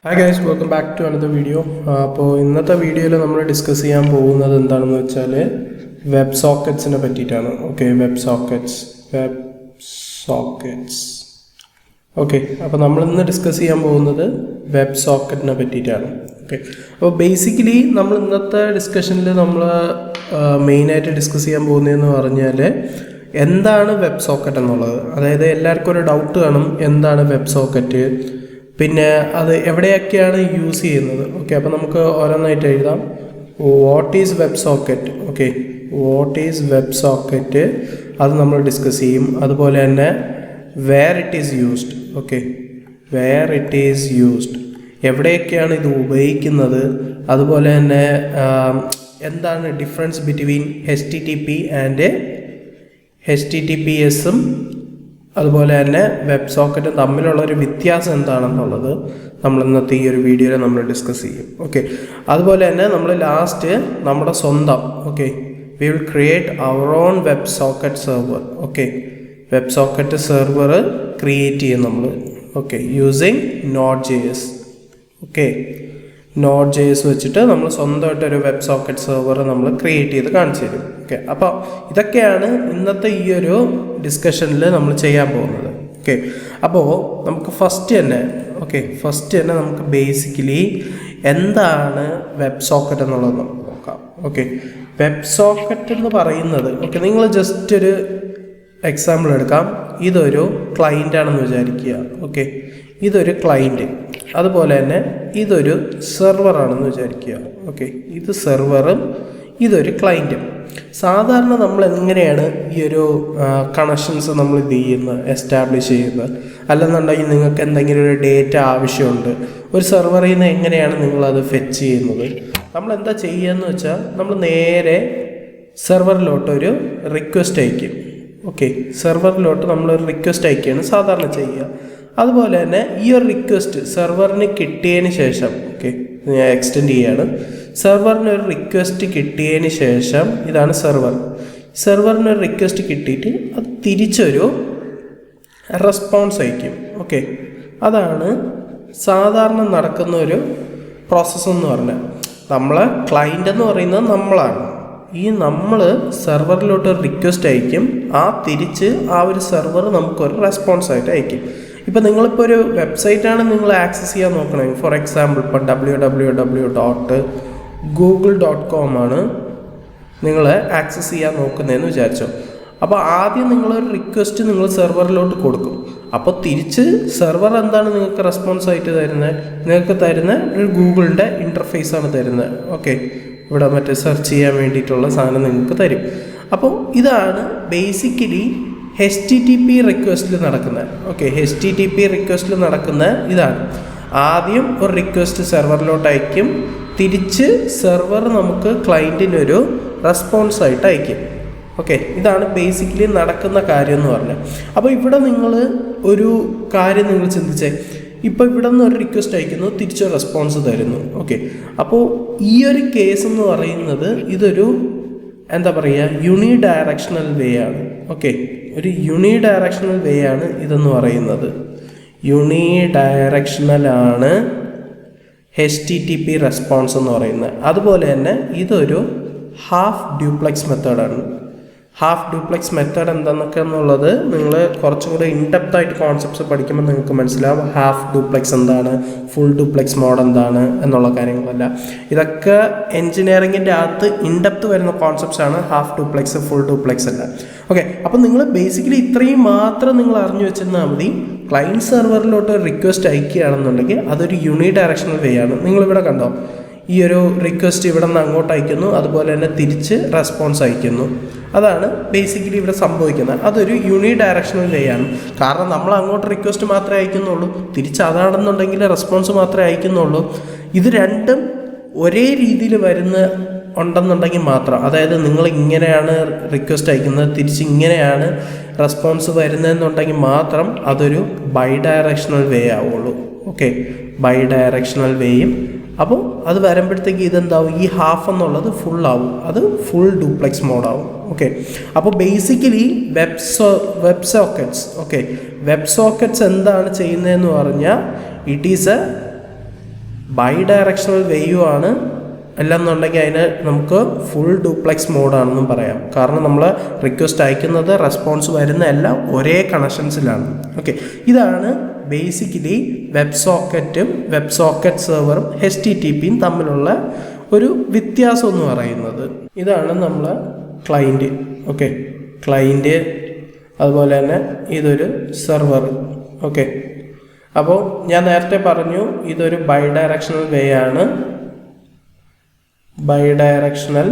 Hi guys, welcome back to another video. അപ്പോൾ ഇന്നത്തെ വീഡിയോയിൽ നമ്മൾ ഡിസ്കസ് ചെയ്യാൻ പോകുന്നത് എന്താണെന്ന് വെച്ചാൽ വെബ് സോക്കറ്റ്സിനെ പറ്റിയിട്ടാണ്. Okay, web sockets. ഓക്കെ, അപ്പോൾ നമ്മളിന്ന് ഡിസ്കസ് ചെയ്യാൻ പോകുന്നത് വെബ് സോക്കറ്റിനെ പറ്റിയിട്ടാണ്. ഓക്കെ, അപ്പോൾ ബേസിക്കലി നമ്മൾ ഇന്നത്തെ ഡിസ്കഷനിൽ നമ്മൾ മെയിനായിട്ട് ഡിസ്കസ് ചെയ്യാൻ പോകുന്നതെന്ന് പറഞ്ഞാൽ എന്താണ് വെബ് സോക്കറ്റ് എന്നുള്ളത്. അതായത് എല്ലാവർക്കും ഒരു ഡൗട്ട് കാണും, എന്താണ് വെബ് സോക്കറ്റ്, പിന്നെ അത് എവിടെയൊക്കെയാണ് യൂസ് ചെയ്യുന്നത്. ഓക്കെ, അപ്പോൾ നമുക്ക് ഓരോന്നായിട്ട് എഴുതാം. What is web socket? Okay, what is web socket, അത് നമ്മൾ ഡിസ്കസ് ചെയ്യും. അതുപോലെ തന്നെ where it is used. Okay, where it is used, എവിടെയൊക്കെയാണ് ഇത് ഉപയോഗിക്കുന്നത്. അതുപോലെ തന്നെ എന്താണ് difference between HTTP and HTTPS അതുപോലെ തന്നെ വെബ് സോക്കറ്റും തമ്മിലുള്ളൊരു വ്യത്യാസം എന്താണെന്നുള്ളത് നമ്മൾ ഇന്നത്തെ ഈ ഒരു വീഡിയോയിൽ നമ്മൾ ഡിസ്കസ് ചെയ്യും. ഓക്കെ, അതുപോലെ തന്നെ നമ്മൾ ലാസ്റ്റ് നമ്മുടെ സ്വന്തം we will create our own web socket server. Okay, web socket server create ചെയ്യും നമ്മൾ. Okay, using Node.js. Okay, Node.js വെച്ചിട്ട് നമ്മൾ സ്വന്തമായിട്ടൊരു വെബ് സോക്കറ്റ് സെർവർ നമ്മൾ ക്രിയേറ്റ് ചെയ്ത് കാണിച്ചു തരും. ഓക്കെ, അപ്പോൾ ഇതൊക്കെയാണ് ഇന്നത്തെ ഈ ഒരു ഡിസ്കഷനിൽ നമ്മൾ ചെയ്യാൻ പോകുന്നത്. ഓക്കെ, അപ്പോൾ നമുക്ക് ഫസ്റ്റ് തന്നെ നമുക്ക് ബേസിക്കലി എന്താണ് വെബ് സോക്കറ്റ് എന്നുള്ളത് നമുക്ക് നോക്കാം. ഓക്കെ, വെബ് സോക്കറ്റ് എന്ന് പറയുന്നത്, നിങ്ങൾ ജസ്റ്റ് ഒരു എക്സാമ്പിൾ എടുക്കാം. ഇതൊരു ക്ലയൻ്റ് ആണെന്ന് വിചാരിക്കുക. ഓക്കെ, ഇതൊരു ക്ലയൻറ്റ്, അതുപോലെ തന്നെ ഇതൊരു സെർവറാണെന്ന് വിചാരിക്കുക. ഓക്കെ, ഇത് സെർവറും ഇതൊരു ക്ലയൻറ്റും. സാധാരണ നമ്മൾ എങ്ങനെയാണ് ഈ ഒരു കണക്ഷൻസ് നമ്മൾ ഇത് ചെയ്യുന്നത്, എസ്റ്റാബ്ലിഷ് ചെയ്യുന്നത്? അല്ലെന്നുണ്ടെങ്കിൽ നിങ്ങൾക്ക് എന്തെങ്കിലും ഒരു ഡേറ്റ ആവശ്യമുണ്ട്, ഒരു സെർവറിൽ നിന്ന് എങ്ങനെയാണ് നിങ്ങളത് ഫെച്ച് ചെയ്യുന്നത്? നമ്മൾ എന്താ ചെയ്യുകയെന്ന് വെച്ചാൽ നമ്മൾ നേരെ സെർവറിലോട്ടൊരു റിക്വസ്റ്റ് അയക്കും. ഓക്കെ, സെർവറിലോട്ട് നമ്മളൊരു റിക്വസ്റ്റ് അയക്കുകയാണ് സാധാരണ ചെയ്യുക. അതുപോലെ തന്നെ ഈ ഒരു റിക്വസ്റ്റ് സെർവറിന് കിട്ടിയതിന് ശേഷം, ഞാൻ എക്സ്റ്റെൻഡ് ചെയ്യാണ്, സെർവറിന് ഒരു റിക്വസ്റ്റ് കിട്ടിയതിന് ശേഷം, ഇതാണ് സെർവറിന് ഒരു റിക്വസ്റ്റ് കിട്ടിയിട്ട് അത് തിരിച്ചൊരു റെസ്പോൺസ് അയക്കും. ഓക്കെ, അതാണ് സാധാരണ നടക്കുന്ന ഒരു പ്രോസസ്സ് എന്ന് പറഞ്ഞാൽ. നമ്മളെ ക്ലയൻ്റ് എന്ന് പറയുന്നത് നമ്മളാണ്. നമ്മൾ സെർവറിലോട്ട് ഒരു റിക്വസ്റ്റ് അയക്കും, തിരിച്ച് ആ ഒരു സെർവർ നമുക്കൊരു റെസ്പോൺസ് ആയിട്ട് അയക്കും. ഇപ്പോൾ നിങ്ങളിപ്പോൾ ഒരു വെബ്സൈറ്റാണ് നിങ്ങൾ ആക്സസ് ചെയ്യാൻ നോക്കണമെങ്കിൽ, ഫോർ എക്സാമ്പിൾ ഇപ്പോൾ www.google.com ആണ് നിങ്ങൾ ആക്സസ് ചെയ്യാൻ നോക്കുന്നതെന്ന് വിചാരിച്ചോ. അപ്പോൾ ആദ്യം നിങ്ങളൊരു റിക്വസ്റ്റ് നിങ്ങൾ സെർവറിലോട്ട് കൊടുക്കും. അപ്പോൾ തിരിച്ച് സെർവർ എന്താണ് നിങ്ങൾക്ക് റെസ്പോൺസ് ആയിട്ട് തരുന്നത്? നിങ്ങൾക്ക് തരുന്ന ഒരു ഗൂഗിളിൻ്റെ ഇൻ്റർഫേസാണ് തരുന്നത്. ഓക്കെ, ഇവിടെ മറ്റേ സെർച്ച് ചെയ്യാൻ വേണ്ടിയിട്ടുള്ള സാധനം നിങ്ങൾക്ക് തരും. അപ്പോൾ ഇതാണ് ബേസിക്കലി HTTP റിക്വസ്റ്റിൽ നടക്കുന്നത്. ഓക്കെ, HTTP റിക്വസ്റ്റിൽ നടക്കുന്ന ഇതാണ്. ആദ്യം ഒരു റിക്വസ്റ്റ് സെർവറിലോട്ട് അയക്കും, തിരിച്ച് സെർവർ നമുക്ക് ക്ലയൻറ്റിനൊരു റെസ്പോൺസ് ആയിട്ട് അയക്കും. ഓക്കെ, ഇതാണ് ബേസിക്കലി നടക്കുന്ന കാര്യം എന്ന് പറഞ്ഞാൽ. അപ്പോൾ ഇവിടെ നിങ്ങൾ ഒരു കാര്യം നിങ്ങൾ ചിന്തിച്ചേ, ഇപ്പോൾ ഇവിടെ നിന്ന് ഒരു റിക്വസ്റ്റ് അയക്കുന്നു, തിരിച്ചൊരു റെസ്പോൺസ് തരുന്നു. ഓക്കെ, അപ്പോൾ ഈ ഒരു കേസ് എന്ന് പറയുന്നത് ഇതൊരു എന്താ പറയുക, യൂണി ഡയറക്ഷണൽ വേ ആണ്. ഓക്കെ, ഒരു യൂണി ഡയറക്ഷണൽ വേ ആണ് ഇതെന്ന് പറയുന്നത്. യൂണി ഡയറക്ഷണലാണ് HTTP റെസ്പോൺസ് എന്ന് പറയുന്നത്. അതുപോലെ തന്നെ ഇതൊരു ഹാഫ് ഡ്യൂപ്ലെക്സ് മെത്തേഡാണ്. ഹാഫ് ഡ്യൂപ്ലെക്സ് മെത്തേഡ് എന്താണെന്നൊക്കെ എന്നുള്ളത് നിങ്ങൾ കുറച്ചും കൂടെ ഇൻഡെപ്ത് ആയിട്ട് കോൺസെപ്റ്റ്സ് പഠിക്കുമ്പോൾ നിങ്ങൾക്ക് മനസ്സിലാവും. ഹാഫ് ഡ്യൂപ്ലെക്സ് എന്താണ്, ഫുൾ ഡ്യൂപ്ലെക്സ് മോഡ് എന്താണ് എന്നുള്ള കാര്യങ്ങളല്ല. ഇതൊക്കെ എൻജിനീയറിങ്ങിൻ്റെ അകത്ത് ഇൻഡെപ്ത് വരുന്ന കോൺസെപ്റ്റ്സ് ആണ്. ഹാഫ് ഡ്യൂപ്ലെക്സ്, ഫുൾ ഡ്യൂപ്ലെക്സ് അല്ല. ഓക്കെ, അപ്പോൾ നിങ്ങൾ ബേസിക്കലി ഇത്രയും മാത്രം നിങ്ങൾ അറിഞ്ഞു വെച്ചിരുന്നാൽ മതി. ക്ലയൻറ്റ് സെർവറിലോട്ട് റിക്വസ്റ്റ് അയക്കുകയാണെന്നുണ്ടെങ്കിൽ അതൊരു യൂണി ഡയറക്ഷണൽ വേ ആണ്. നിങ്ങളിവിടെ കണ്ടോ, ഈ ഒരു റിക്വസ്റ്റ് ഇവിടെ നിന്ന് അങ്ങോട്ട് അയക്കുന്നു, അതുപോലെ തന്നെ തിരിച്ച് റെസ്പോൺസ് അയക്കുന്നു. അതാണ് ബേസിക്കലി ഇവിടെ സംഭവിക്കുന്നത്. അതൊരു യൂണി ഡയറക്ഷണൽ വേ ആണ്. കാരണം നമ്മൾ അങ്ങോട്ട് റിക്വസ്റ്റ് മാത്രമേ അയക്കുന്നുള്ളൂ, തിരിച്ച് അതാണെന്നുണ്ടെങ്കിൽ റെസ്പോൺസ് മാത്രമേ അയക്കുന്നുള്ളൂ. ഇത് രണ്ടും ഒരേ രീതിയിൽ ഉണ്ടെന്നുണ്ടെങ്കിൽ മാത്രം, അതായത് നിങ്ങൾ ഇങ്ങനെയാണ് റിക്വസ്റ്റ് അയക്കുന്നത്, തിരിച്ച് ഇങ്ങനെയാണ് റെസ്പോൺസ് വരുന്നതെന്നുണ്ടെങ്കിൽ മാത്രം അതൊരു ബൈ ഡയറക്ഷണൽ വേ ആവുള്ളൂ. ഓക്കെ, ബൈ ഡയറക്ഷണൽ വേയും. അപ്പോൾ അത് വരുമ്പോഴത്തേക്ക് ഇതെന്താവും, ഈ ഹാഫ് എന്നുള്ളത് ഫുൾ ആവും, അത് ഫുൾ ഡ്യൂപ്ലെക്സ് മോഡാവും. ഓക്കെ, അപ്പോൾ ബേസിക്കലി വെബ് സോക്കറ്റ്സ് എന്താണ് ചെയ്യുന്നതെന്ന് പറഞ്ഞാൽ, it is a bidirectional വേയുമാണ് അല്ലെന്നുണ്ടെങ്കിൽ അതിന് നമുക്ക് ഫുൾ ഡ്യൂപ്ലെക്സ് മോഡാണെന്നും പറയാം. കാരണം നമ്മൾ റിക്വസ്റ്റ് അയക്കുന്നത് റെസ്പോൺസ് വരുന്ന എല്ലാം ഒരേ കണക്ഷൻസിലാണ്. ഓക്കെ, ഇതാണ് ബേസിക്കലി വെബ് സോക്കറ്റും വെബ് സോക്കറ്റ് സെർവറും HTTPയും തമ്മിലുള്ള ഒരു വ്യത്യാസം എന്ന് പറയുന്നത്. ഇതാണ് നമ്മളെ ക്ലൈൻറ്റ്. ഓക്കെ, ക്ലൈൻറ്റ് അതുപോലെ തന്നെ ഇതൊരു സെർവർ. ഓക്കെ, അപ്പോൾ ഞാൻ നേരത്തെ പറഞ്ഞു ഇതൊരു ബൈ ഡയറക്ഷണൽ വേ ആണ്. ബൈ ഡയറക്ഷണൽ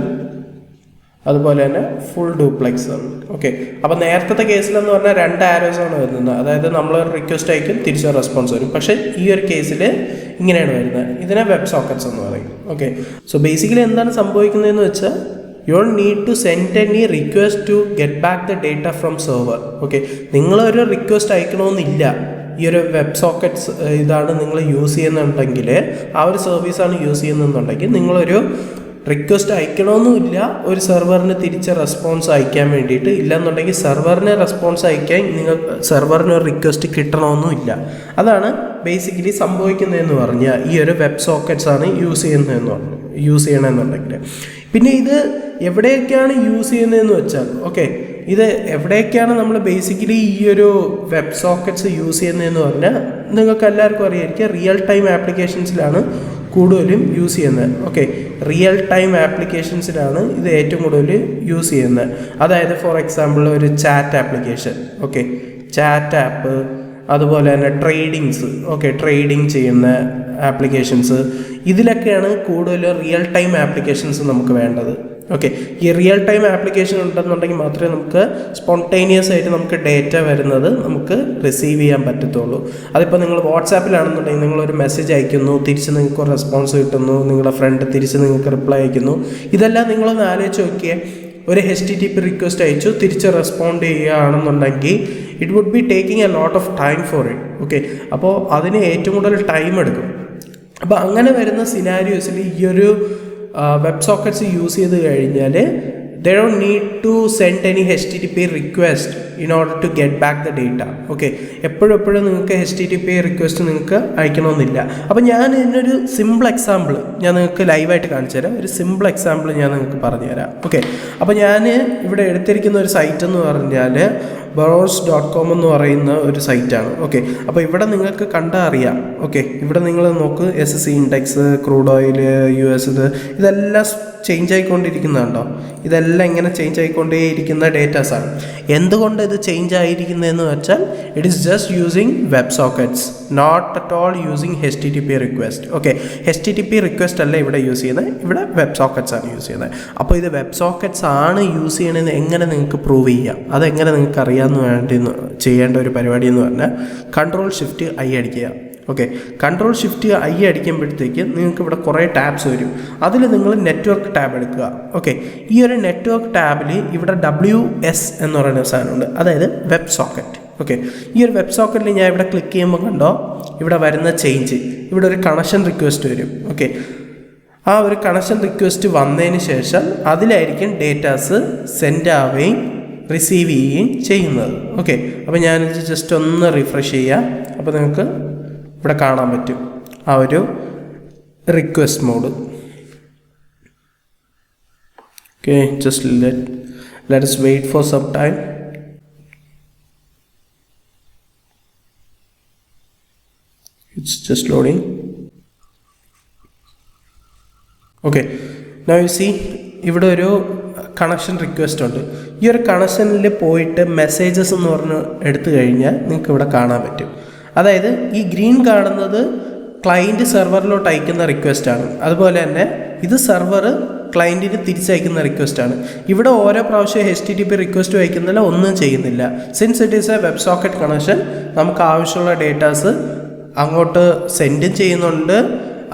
അതുപോലെ തന്നെ ഫുൾ ഡ്യൂപ്ലെക്സ് ആണ്. ഓക്കെ, അപ്പോൾ നേരത്തെ കേസിലെന്ന് പറഞ്ഞാൽ 2 ആരോസ് ആണ് വരുന്നത്. അതായത് നമ്മൾ റിക്വസ്റ്റ് അയക്കും, തിരിച്ച് റെസ്പോൺസ് വരും. പക്ഷേ ഈ ഒരു കേസിൽ ഇങ്ങനെയാണ് വരുന്നത്. ഇതിനെ വെബ് സോക്കറ്റ്സ് എന്ന് പറയും. ഓക്കെ, സോ ബേസിക്കലി എന്താണ് സംഭവിക്കുന്നതെന്ന് വെച്ചാൽ you don't need to send any request to get back the data from server. Okay, നിങ്ങളൊരു റിക്വസ്റ്റ് അയക്കണമെന്നില്ല. ഈ ഒരു വെബ് സോക്കറ്റ്സ് ഇതാണ് നിങ്ങൾ യൂസ് ചെയ്യുന്നുണ്ടെങ്കിൽ, ആ ഒരു സർവീസാണ് യൂസ് ചെയ്യുന്നുണ്ടെങ്കിൽ നിങ്ങളൊരു റിക്വസ്റ്റ് അയക്കണമെന്നുമില്ല ഒരു സെർവറിന് തിരിച്ച് റെസ്പോൺസ് അയക്കാൻ വേണ്ടിയിട്ട്. ഇല്ലെന്നുണ്ടെങ്കിൽ സെർവറിന് റെസ്പോൺസ് അയക്കാൻ സെർവറിന് ഒരു റിക്വസ്റ്റ് കിട്ടണമെന്നുമില്ല. അതാണ് ബേസിക്കലി സംഭവിക്കുന്നതെന്ന് പറഞ്ഞാൽ ഈ ഒരു വെബ് സോക്കറ്റ്സ് ആണ് യൂസ് ചെയ്യണമെന്നുണ്ടെങ്കിൽ. പിന്നെ ഇത് എവിടെയൊക്കെയാണ് യൂസ് ചെയ്യുന്നതെന്ന് വെച്ചാൽ, ഓക്കെ, ഇത് എവിടെയൊക്കെയാണ് നമ്മൾ ബേസിക്കലി ഈ ഒരു വെബ് സോക്കറ്റ്സ് യൂസ് ചെയ്യുന്നതെന്ന് പറഞ്ഞാൽ നിങ്ങൾക്ക് എല്ലാവർക്കും അറിയായിരിക്കും, റിയൽ ടൈം ആപ്ലിക്കേഷൻസിലാണ് കൂടുതലും യൂസ് ചെയ്യുന്നത്. ഓക്കെ, റിയൽ ടൈം ആപ്ലിക്കേഷൻസിലാണ് ഇത് ഏറ്റവും കൂടുതൽ യൂസ് ചെയ്യുന്നത്. അതായത് ഫോർ എക്സാമ്പിൾ ഒരു chat application, okay, chat app, അതുപോലെ തന്നെ ട്രേഡിങ്സ്, ഓക്കെ, ട്രേഡിങ് ചെയ്യുന്ന ആപ്ലിക്കേഷൻസ്, ഇതിലൊക്കെയാണ് കൂടുതൽ റിയൽ ടൈം ആപ്ലിക്കേഷൻസ് നമുക്ക് വേണ്ടത്. ഓക്കെ, ഈ റിയൽ ടൈം ആപ്ലിക്കേഷൻ ഉണ്ടെന്നുണ്ടെങ്കിൽ മാത്രമേ നമുക്ക് സ്പോണ്ടേനിയസ് ആയിട്ട് നമുക്ക് ഡേറ്റ വരുന്നത് നമുക്ക് റിസീവ് ചെയ്യാൻ പറ്റത്തുള്ളൂ. അതിപ്പോൾ നിങ്ങൾ വാട്സാപ്പിലാണെന്നുണ്ടെങ്കിൽ നിങ്ങളൊരു മെസ്സേജ് അയക്കുന്നു, തിരിച്ച് നിങ്ങൾക്ക് ഒരു റെസ്പോൺസ് കിട്ടുന്നു, നിങ്ങളുടെ ഫ്രണ്ട് തിരിച്ച് നിങ്ങൾക്ക് റിപ്ലൈ അയക്കുന്നു. ഇതെല്ലാം നിങ്ങളൊന്ന് ആലോചിച്ച് നോക്കിയേ. ഒരു HTTP റിക്വസ്റ്റ് അയച്ചു, തിരിച്ച് റെസ്പോണ്ട് ചെയ്യുകയാണെന്നുണ്ടെങ്കിൽ it would be taking a lot of time for it. Okay, അപ്പോൾ അതിന് ഏറ്റവും കൂടുതൽ ടൈം എടുക്കും. അപ്പോൾ അങ്ങനെ വരുന്ന സിനാരിയോസിൽ ഈ ഒരു വെബ് സോക്കറ്റ്സ് യൂസ് ചെയ്ത് കഴിഞ്ഞാൽ they don't need to send any HTTP request in order to get back the data. Okay, എപ്പോഴും നിങ്ങൾക്ക് HTTP റിക്വസ്റ്റ് നിങ്ങൾക്ക് അയക്കണമെന്നില്ല. അപ്പോൾ ഞാൻ ഇതിനൊരു സിമ്പിൾ എക്സാമ്പിൾ ഞാൻ നിങ്ങൾക്ക് ലൈവായിട്ട് കാണിച്ചു തരാം. ഒരു സിമ്പിൾ എക്സാമ്പിൾ ഞാൻ നിങ്ങൾക്ക് പറഞ്ഞു തരാം. ഓക്കെ, അപ്പോൾ ഞാൻ ഇവിടെ എടുത്തിരിക്കുന്ന ഒരു സൈറ്റ് എന്ന് പറഞ്ഞാൽ Burrows.com എന്ന് പറയുന്ന ഒരു സൈറ്റാണ്. ഓക്കെ, അപ്പോൾ ഇവിടെ നിങ്ങൾക്ക് കണ്ടാൽ അറിയാം. ഓക്കെ, ഇവിടെ നിങ്ങൾ നോക്ക്, SSE index, crude oil, US, ഇതെല്ലാം ചേഞ്ച് ആയിക്കൊണ്ടിരിക്കുന്നുണ്ടോ? ഇതെല്ലാം ഇങ്ങനെ ചേഞ്ച് ആയിക്കൊണ്ടേയിരിക്കുന്ന ഡേറ്റാസാണ്. എന്തുകൊണ്ട് ഇത് ചേഞ്ച് ആയിരിക്കുന്നതെന്ന് വെച്ചാൽ it is just using web sockets, not at all using HTTP request. Okay, HTTP request അല്ല ഇവിടെ യൂസ് ചെയ്യുന്നത്, ഇവിടെ വെബ് സോക്കറ്റ്സ് ആണ് യൂസ് ചെയ്യുന്നത്. അപ്പോൾ ഇത് വെബ് സോക്കറ്റ്സ് ആണ് യൂസ് ചെയ്യണമെന്ന് എങ്ങനെ നിങ്ങൾക്ക് പ്രൂവ് ചെയ്യാം? അതെങ്ങനെ നിങ്ങൾക്ക് അറിയാമെന്ന് ചെയ്യേണ്ട ഒരു പരിപാടി എന്ന് പറഞ്ഞാൽ Ctrl+Shift+I അടിക്കുക. ഓക്കെ, Ctrl+Shift+I അടിക്കുമ്പോഴത്തേക്ക് നിങ്ങൾക്ക് ഇവിടെ കുറേ ടാബ്സ് വരും. അതിൽ നിങ്ങൾ നെറ്റ്വർക്ക് ടാബ് എടുക്കുക. ഓക്കെ, ഈ ഒരു നെറ്റ്വർക്ക് ടാബിൽ ഇവിടെ WS എന്ന് പറയുന്ന സാധനമുണ്ട്, അതായത് വെബ് സോക്കറ്റ്. ഓക്കെ, ഈ ഒരു വെബ് സോക്കറ്റിൽ ഞാൻ ഇവിടെ ക്ലിക്ക് ചെയ്യുമ്പോൾ കണ്ടോ ഇവിടെ വരുന്ന ചേഞ്ച്, ഇവിടെ ഒരു കണക്ഷൻ റിക്വസ്റ്റ് വരും. ഓക്കെ, ആ ഒരു കണക്ഷൻ റിക്വസ്റ്റ് വന്നതിന് ശേഷം അതിലായിരിക്കും ഡേറ്റാസ് സെൻഡ് ആവുകയും റിസീവ് ചെയ്യുകയും ചെയ്യുന്നത്. ഓക്കെ, അപ്പോൾ ഞാനിത് ജസ്റ്റ് ഒന്ന് റിഫ്രഷ് ചെയ്യാം. അപ്പോൾ നിങ്ങൾക്ക് ഇവിടെ കാണാൻ പറ്റും ആ ഒരു request mode. Okay, just let us wait for some time. It's just loading. Okay, now you see ഇവിടെ ഒരു കണക്ഷൻ റിക്വസ്റ്റ് ഉണ്ട്. ഈ ഒരു കണക്ഷനിൽ പോയിട്ട് മെസ്സേജസ് എന്ന് പറഞ്ഞ് എടുത്തു കഴിഞ്ഞാൽ നിങ്ങൾക്ക് ഇവിടെ കാണാൻ പറ്റും. അതായത് ഈ ഗ്രീൻ കാണുന്നത് ക്ലയൻറ്റ് സെർവറിലോട്ട് അയക്കുന്ന റിക്വസ്റ്റാണ്. അതുപോലെ തന്നെ ഇത് സെർവർ ക്ലയൻറ്റിന് തിരിച്ചയക്കുന്ന റിക്വസ്റ്റാണ്. ഇവിടെ ഓരോ പ്രാവശ്യം HTTP റിക്വസ്റ്റ് അയക്കുന്നില്ല, ഒന്നും ചെയ്യുന്നില്ല. Since it is A web socket connection, നമുക്ക് ആവശ്യമുള്ള ഡേറ്റാസ് അങ്ങോട്ട് സെൻഡും ചെയ്യുന്നുണ്ട്,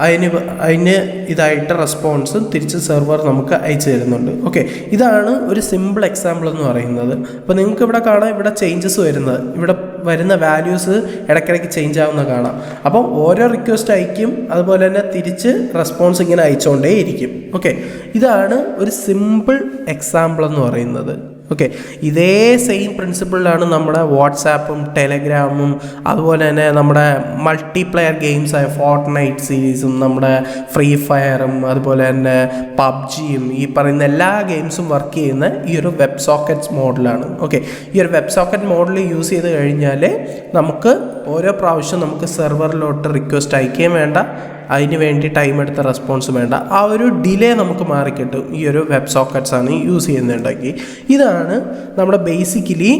അതിന് ഇതായിട്ട് റെസ്പോൺസും തിരിച്ച് സെർവർ നമുക്ക് അയച്ചു തരുന്നുണ്ട്. ഓക്കെ, ഇതാണ് ഒരു സിമ്പിൾ എക്സാമ്പിൾ എന്ന് പറയുന്നത്. അപ്പോൾ നിങ്ങൾക്ക് ഇവിടെ കാണാം, ഇവിടെ ചേഞ്ചസ് വരുന്നത്, ഇവിടെ വരുന്ന വാല്യൂസ് ഇടയ്ക്കിടയ്ക്ക് ചേഞ്ച് ആവുന്ന കാണാം. അപ്പം ഓരോ റിക്വസ്റ്റ് അയക്കും, അതുപോലെ തന്നെ തിരിച്ച് റെസ്പോൺസ് ഇങ്ങനെ അയച്ചുകൊണ്ടേ ഇരിക്കും. ഓക്കെ, ഇതാണ് ഒരു സിമ്പിൾ എക്സാമ്പിൾ എന്ന് പറയുന്നത്. ഓക്കെ, ഇതേ സെയിം പ്രിൻസിപ്പിളിലാണ് നമ്മുടെ വാട്സാപ്പും ടെലഗ്രാമും അതുപോലെ തന്നെ നമ്മുടെ മൾട്ടിപ്ലെയർ ഗെയിംസായ ഫോർട്ട്നൈറ്റ് സീരീസും നമ്മുടെ ഫ്രീ ഫയറും അതുപോലെ തന്നെ പബ്ജിയും ഈ പറയുന്ന എല്ലാ ഗെയിംസും വർക്ക് ചെയ്യുന്ന ഈ ഒരു വെബ് സോക്കറ്റ്സ് മോഡലാണ്. ഓക്കെ, ഈ ഒരു വെബ് സോക്കറ്റ് മോഡൽ യൂസ് ചെയ്ത് കഴിഞ്ഞാൽ നമുക്ക് ഓരോ പ്രാവശ്യം നമുക്ക് സെർവറിലോട്ട് റിക്വസ്റ്റ് അയക്കുകയും വേണ്ട, അതിന് വേണ്ടി ടൈം എടുത്ത റെസ്പോൺസ് വേണ്ട, ആ ഒരു ഡിലേ നമുക്ക് മാറിക്കിട്ടും ഈ ഒരു വെബ് സോക്കറ്റ്സ് ആണ് യൂസ് ചെയ്യുന്നുണ്ടെങ്കിൽ. ഇതാണ് നമ്മുടെ ബേസിക്കലി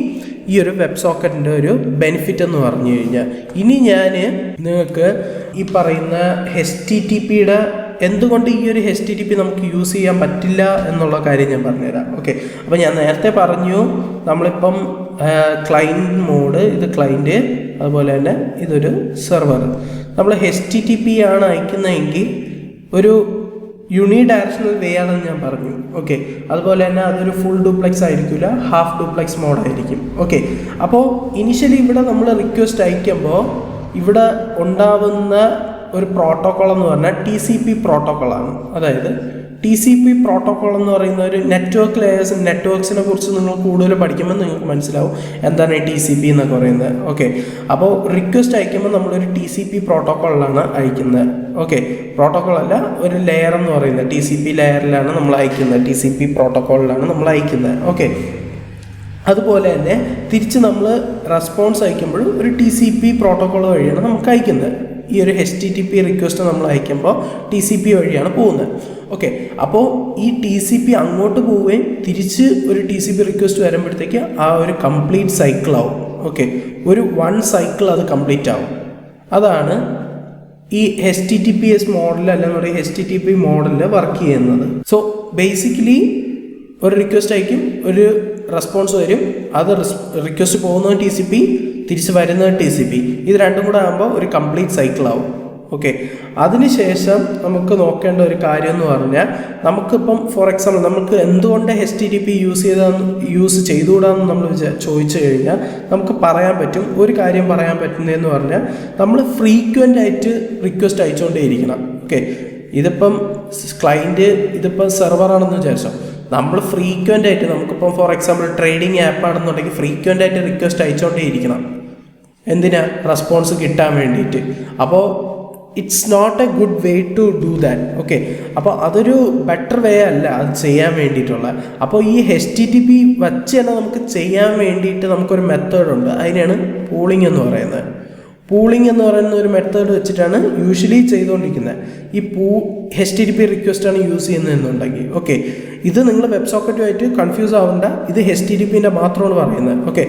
ഈ ഒരു വെബ് സോക്കറ്റിൻ്റെ ഒരു ബെനിഫിറ്റ് എന്ന് പറഞ്ഞു കഴിഞ്ഞാൽ. ഇനി ഞാൻ നിങ്ങൾക്ക് ഈ പറയുന്ന HTTPയുടെ എന്തുകൊണ്ട് ഈ ഒരു HTTP നമുക്ക് യൂസ് ചെയ്യാൻ പറ്റില്ല എന്നുള്ള കാര്യം ഞാൻ പറഞ്ഞുതരാം. ഓക്കെ, അപ്പോൾ ഞാൻ നേരത്തെ പറഞ്ഞു നമ്മളിപ്പം ക്ലൈൻറ്റ് മോഡ്, ഇത് ക്ലൈൻറ്റ്, അതുപോലെ തന്നെ ഇതൊരു സെർവർ. നമ്മൾ HTTP ആണ് അയക്കുന്നതെങ്കിൽ ഒരു യൂണിഡയറക്ഷണൽ വേ ആണെന്ന് ഞാൻ പറഞ്ഞു. ഓക്കെ, അതുപോലെ തന്നെ അതൊരു ഫുൾ ഡ്യൂപ്ലെക്സ് ആയിരിക്കില്ല, ഹാഫ് ഡ്യൂപ്ലെക്സ് മോഡായിരിക്കും. ഓക്കെ, അപ്പോൾ ഇനിഷ്യലി ഇവിടെ നമ്മൾ റിക്വസ്റ്റ് അയക്കുമ്പോൾ ഇവിടെ ഉണ്ടാവുന്ന ഒരു പ്രോട്ടോക്കോൾ എന്ന് പറഞ്ഞാൽ TCP പ്രോട്ടോക്കോളാണ്. അതായത് TCP പ്രോട്ടോക്കോൾ എന്ന് പറയുന്ന ഒരു നെറ്റ്വർക്ക് ലെയേഴ്സ്, നെറ്റ്വർക്ക്സിനെ കുറിച്ച് നിങ്ങൾ കൂടുതൽ പഠിക്കുമ്പോൾ നിങ്ങൾക്ക് മനസ്സിലാവും എന്താണ് ഈ TCP എന്നൊക്കെ പറയുന്നത്. ഓക്കെ, അപ്പോൾ റിക്വസ്റ്റ് അയക്കുമ്പോൾ നമ്മളൊരു TCP പ്രോട്ടോക്കോളിലാണ് അയക്കുന്നത്. ഓക്കെ, പ്രോട്ടോക്കോൾ അല്ല, ഒരു ലെയർ എന്ന് പറയുന്നത് TCP ലെയറിലാണ് നമ്മൾ അയക്കുന്നത്, TCP പ്രോട്ടോക്കോളിലാണ് നമ്മൾ അയക്കുന്നത്. ഓക്കെ, അതുപോലെ തന്നെ തിരിച്ച് നമ്മൾ റെസ്പോൺസ് അയക്കുമ്പോഴും ഒരു TCP പ്രോട്ടോക്കോൾ വഴിയാണ് നമുക്ക് അയക്കുന്നത്. ഈ ഒരു HTTP റിക്വസ്റ്റ് നമ്മൾ അയക്കുമ്പോൾ TCP വഴിയാണ് പോകുന്നത്. ഓക്കെ, അപ്പോൾ ഈ TCP അങ്ങോട്ട് പോവുകയും തിരിച്ച് ഒരു TCP റിക്വസ്റ്റ് വരുമ്പോഴത്തേക്ക് ആ ഒരു കംപ്ലീറ്റ് സൈക്കിൾ ആവും. ഓക്കെ, ഒരു 1 സൈക്കിൾ അത് കംപ്ലീറ്റ് ആവും. അതാണ് ഈ HTTPS മോഡൽ അല്ലെങ്കിൽ HTTP മോഡലിൽ വർക്ക് ചെയ്യുന്നത്. സോ ബേസിക്കലി ഒരു റിക്വസ്റ്റ് അയക്കും, ഒരു റെസ്പോൺസ് വരും, അത് റിക്വസ്റ്റ് പോകുന്നത് TCP, തിരിച്ച് വരുന്നത് TCP, ഇത് രണ്ടും കൂടെ ആകുമ്പോൾ ഒരു കംപ്ലീറ്റ് സൈക്കിൾ ആവും. ഓക്കെ, അതിനുശേഷം നമുക്ക് നോക്കേണ്ട ഒരു കാര്യം എന്ന് പറഞ്ഞാൽ നമുക്കിപ്പം ഫോർ എക്സാമ്പിൾ നമുക്ക് എന്തുകൊണ്ട് HTTP യൂസ് ചെയ്തുകൂടാന്ന് നമ്മൾ ചോദിച്ചു കഴിഞ്ഞാൽ നമുക്ക് പറയാൻ പറ്റും. ഒരു കാര്യം പറയാൻ പറ്റുന്നതെന്ന് പറഞ്ഞാൽ നമ്മൾ ഫ്രീക്വൻ്റ് ആയിട്ട് റിക്വസ്റ്റ് അയച്ചുകൊണ്ടേയിരിക്കണം. ഓക്കെ, ഇതിപ്പം ക്ലൈൻറ്റ്, ഇതിപ്പം സെർവറാണെന്ന് വിചാരിച്ചോ, നമ്മൾ ഫ്രീക്വൻ്റ് ആയിട്ട് നമുക്കിപ്പം ഫോർ എക്സാമ്പിൾ ട്രേഡിങ് ആപ്പാണെന്നുണ്ടെങ്കിൽ ഫ്രീക്വൻ്റ് ആയിട്ട് റിക്വസ്റ്റ് അയച്ചുകൊണ്ടേ ഇരിക്കണം. എന്തിനാ? റെസ്പോൺസ് കിട്ടാൻ വേണ്ടിയിട്ട്. അപ്പോൾ it's not a good way to do that. Okay, അപ്പോൾ അതൊരു ബെറ്റർ വേ അല്ല അത് ചെയ്യാൻ വേണ്ടിയിട്ടുള്ള. അപ്പോൾ ഈ HTTP വച്ച് തന്നെ നമുക്ക് ചെയ്യാൻ വേണ്ടിയിട്ട് നമുക്കൊരു മെത്തേഡുണ്ട്, അതിനാണ് പൂളിംഗ് എന്ന് പറയുന്നത്. പൂളിംഗ് എന്ന് പറയുന്ന ഒരു മെത്തേഡ് വെച്ചിട്ടാണ് യൂഷ്വലി ചെയ്തുകൊണ്ടിരിക്കുന്നത്. ഈ HTTP റിക്വസ്റ്റാണ് യൂസ് ചെയ്യുന്നതെന്നുണ്ടെങ്കിൽ ഓക്കെ, ഇത് നിങ്ങൾ വെബ് സോക്കറ്റുമായിട്ട് കൺഫ്യൂസ് ആവേണ്ട, ഇത് HTTPൻ്റെ മാത്രമാണ് പറയുന്നത്. ഓക്കെ,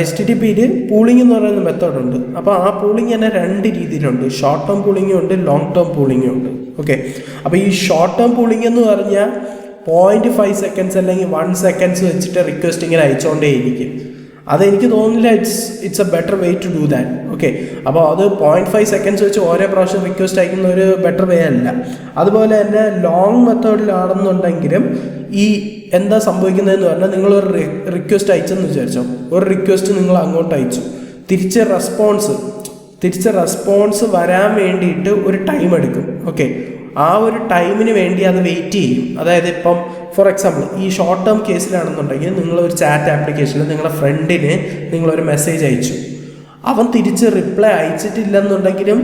HTTPയിൽ പൂളിംഗ് എന്ന് പറയുന്ന മെത്തേഡുണ്ട്. അപ്പോൾ ആ പൂളിംഗ് തന്നെ 2 രീതിയിലുണ്ട്, ഷോർട്ട് ടേം പൂളിംഗും ഉണ്ട്, ലോങ് ടേം പൂളിംഗും ഉണ്ട്. ഓക്കെ, അപ്പോൾ ഈ ഷോർട്ട് ടേം പൂളിംഗ് എന്ന് പറഞ്ഞാൽ 0.5 സെക്കൻഡ്സ് അല്ലെങ്കിൽ 1 സെക്കൻഡ്സ് വെച്ചിട്ട് റിക്വസ്റ്റ് ഇങ്ങനെ അയച്ചുകൊണ്ടേയിരിക്കും. അതെനിക്ക് തോന്നുന്നില്ല it's a better way to do that. Okay, അപ്പോൾ അത് 0.5 സെക്കൻഡ്സ് വെച്ച് ഓരോ പ്രാവശ്യം റിക്വസ്റ്റ് അയക്കുന്ന ഒരു ബെറ്റർ വേ അല്ല. അതുപോലെ തന്നെ ലോങ് മെത്തേഡിലാണെന്നുണ്ടെങ്കിലും ഈ എന്താ സംഭവിക്കുന്നതെന്ന് പറഞ്ഞാൽ നിങ്ങളൊരു റിക്വസ്റ്റ് അയച്ചെന്ന് വിചാരിച്ചോ, ഒരു റിക്വസ്റ്റ് നിങ്ങൾ അങ്ങോട്ട് അയച്ചു, തിരിച്ച് റെസ്പോൺസ് വരാൻ വേണ്ടിയിട്ട് ഒരു ടൈം എടുക്കും. ഓക്കെ, ആ ഒരു ടൈമിന് വേണ്ടി അത് വെയിറ്റ് ചെയ്യും. അതായത് ഇപ്പം ഫോർ എക്സാമ്പിൾ ഈ ഷോർട്ട് ടേം കേസിലാണെന്നുണ്ടെങ്കിൽ നിങ്ങളൊരു ചാറ്റ് ആപ്ലിക്കേഷനിൽ നിങ്ങളുടെ ഫ്രണ്ടിന് നിങ്ങളൊരു മെസ്സേജ് അയച്ചു, അവൻ തിരിച്ച് റിപ്ലൈ അയച്ചിട്ടില്ലെന്നുണ്ടെങ്കിലും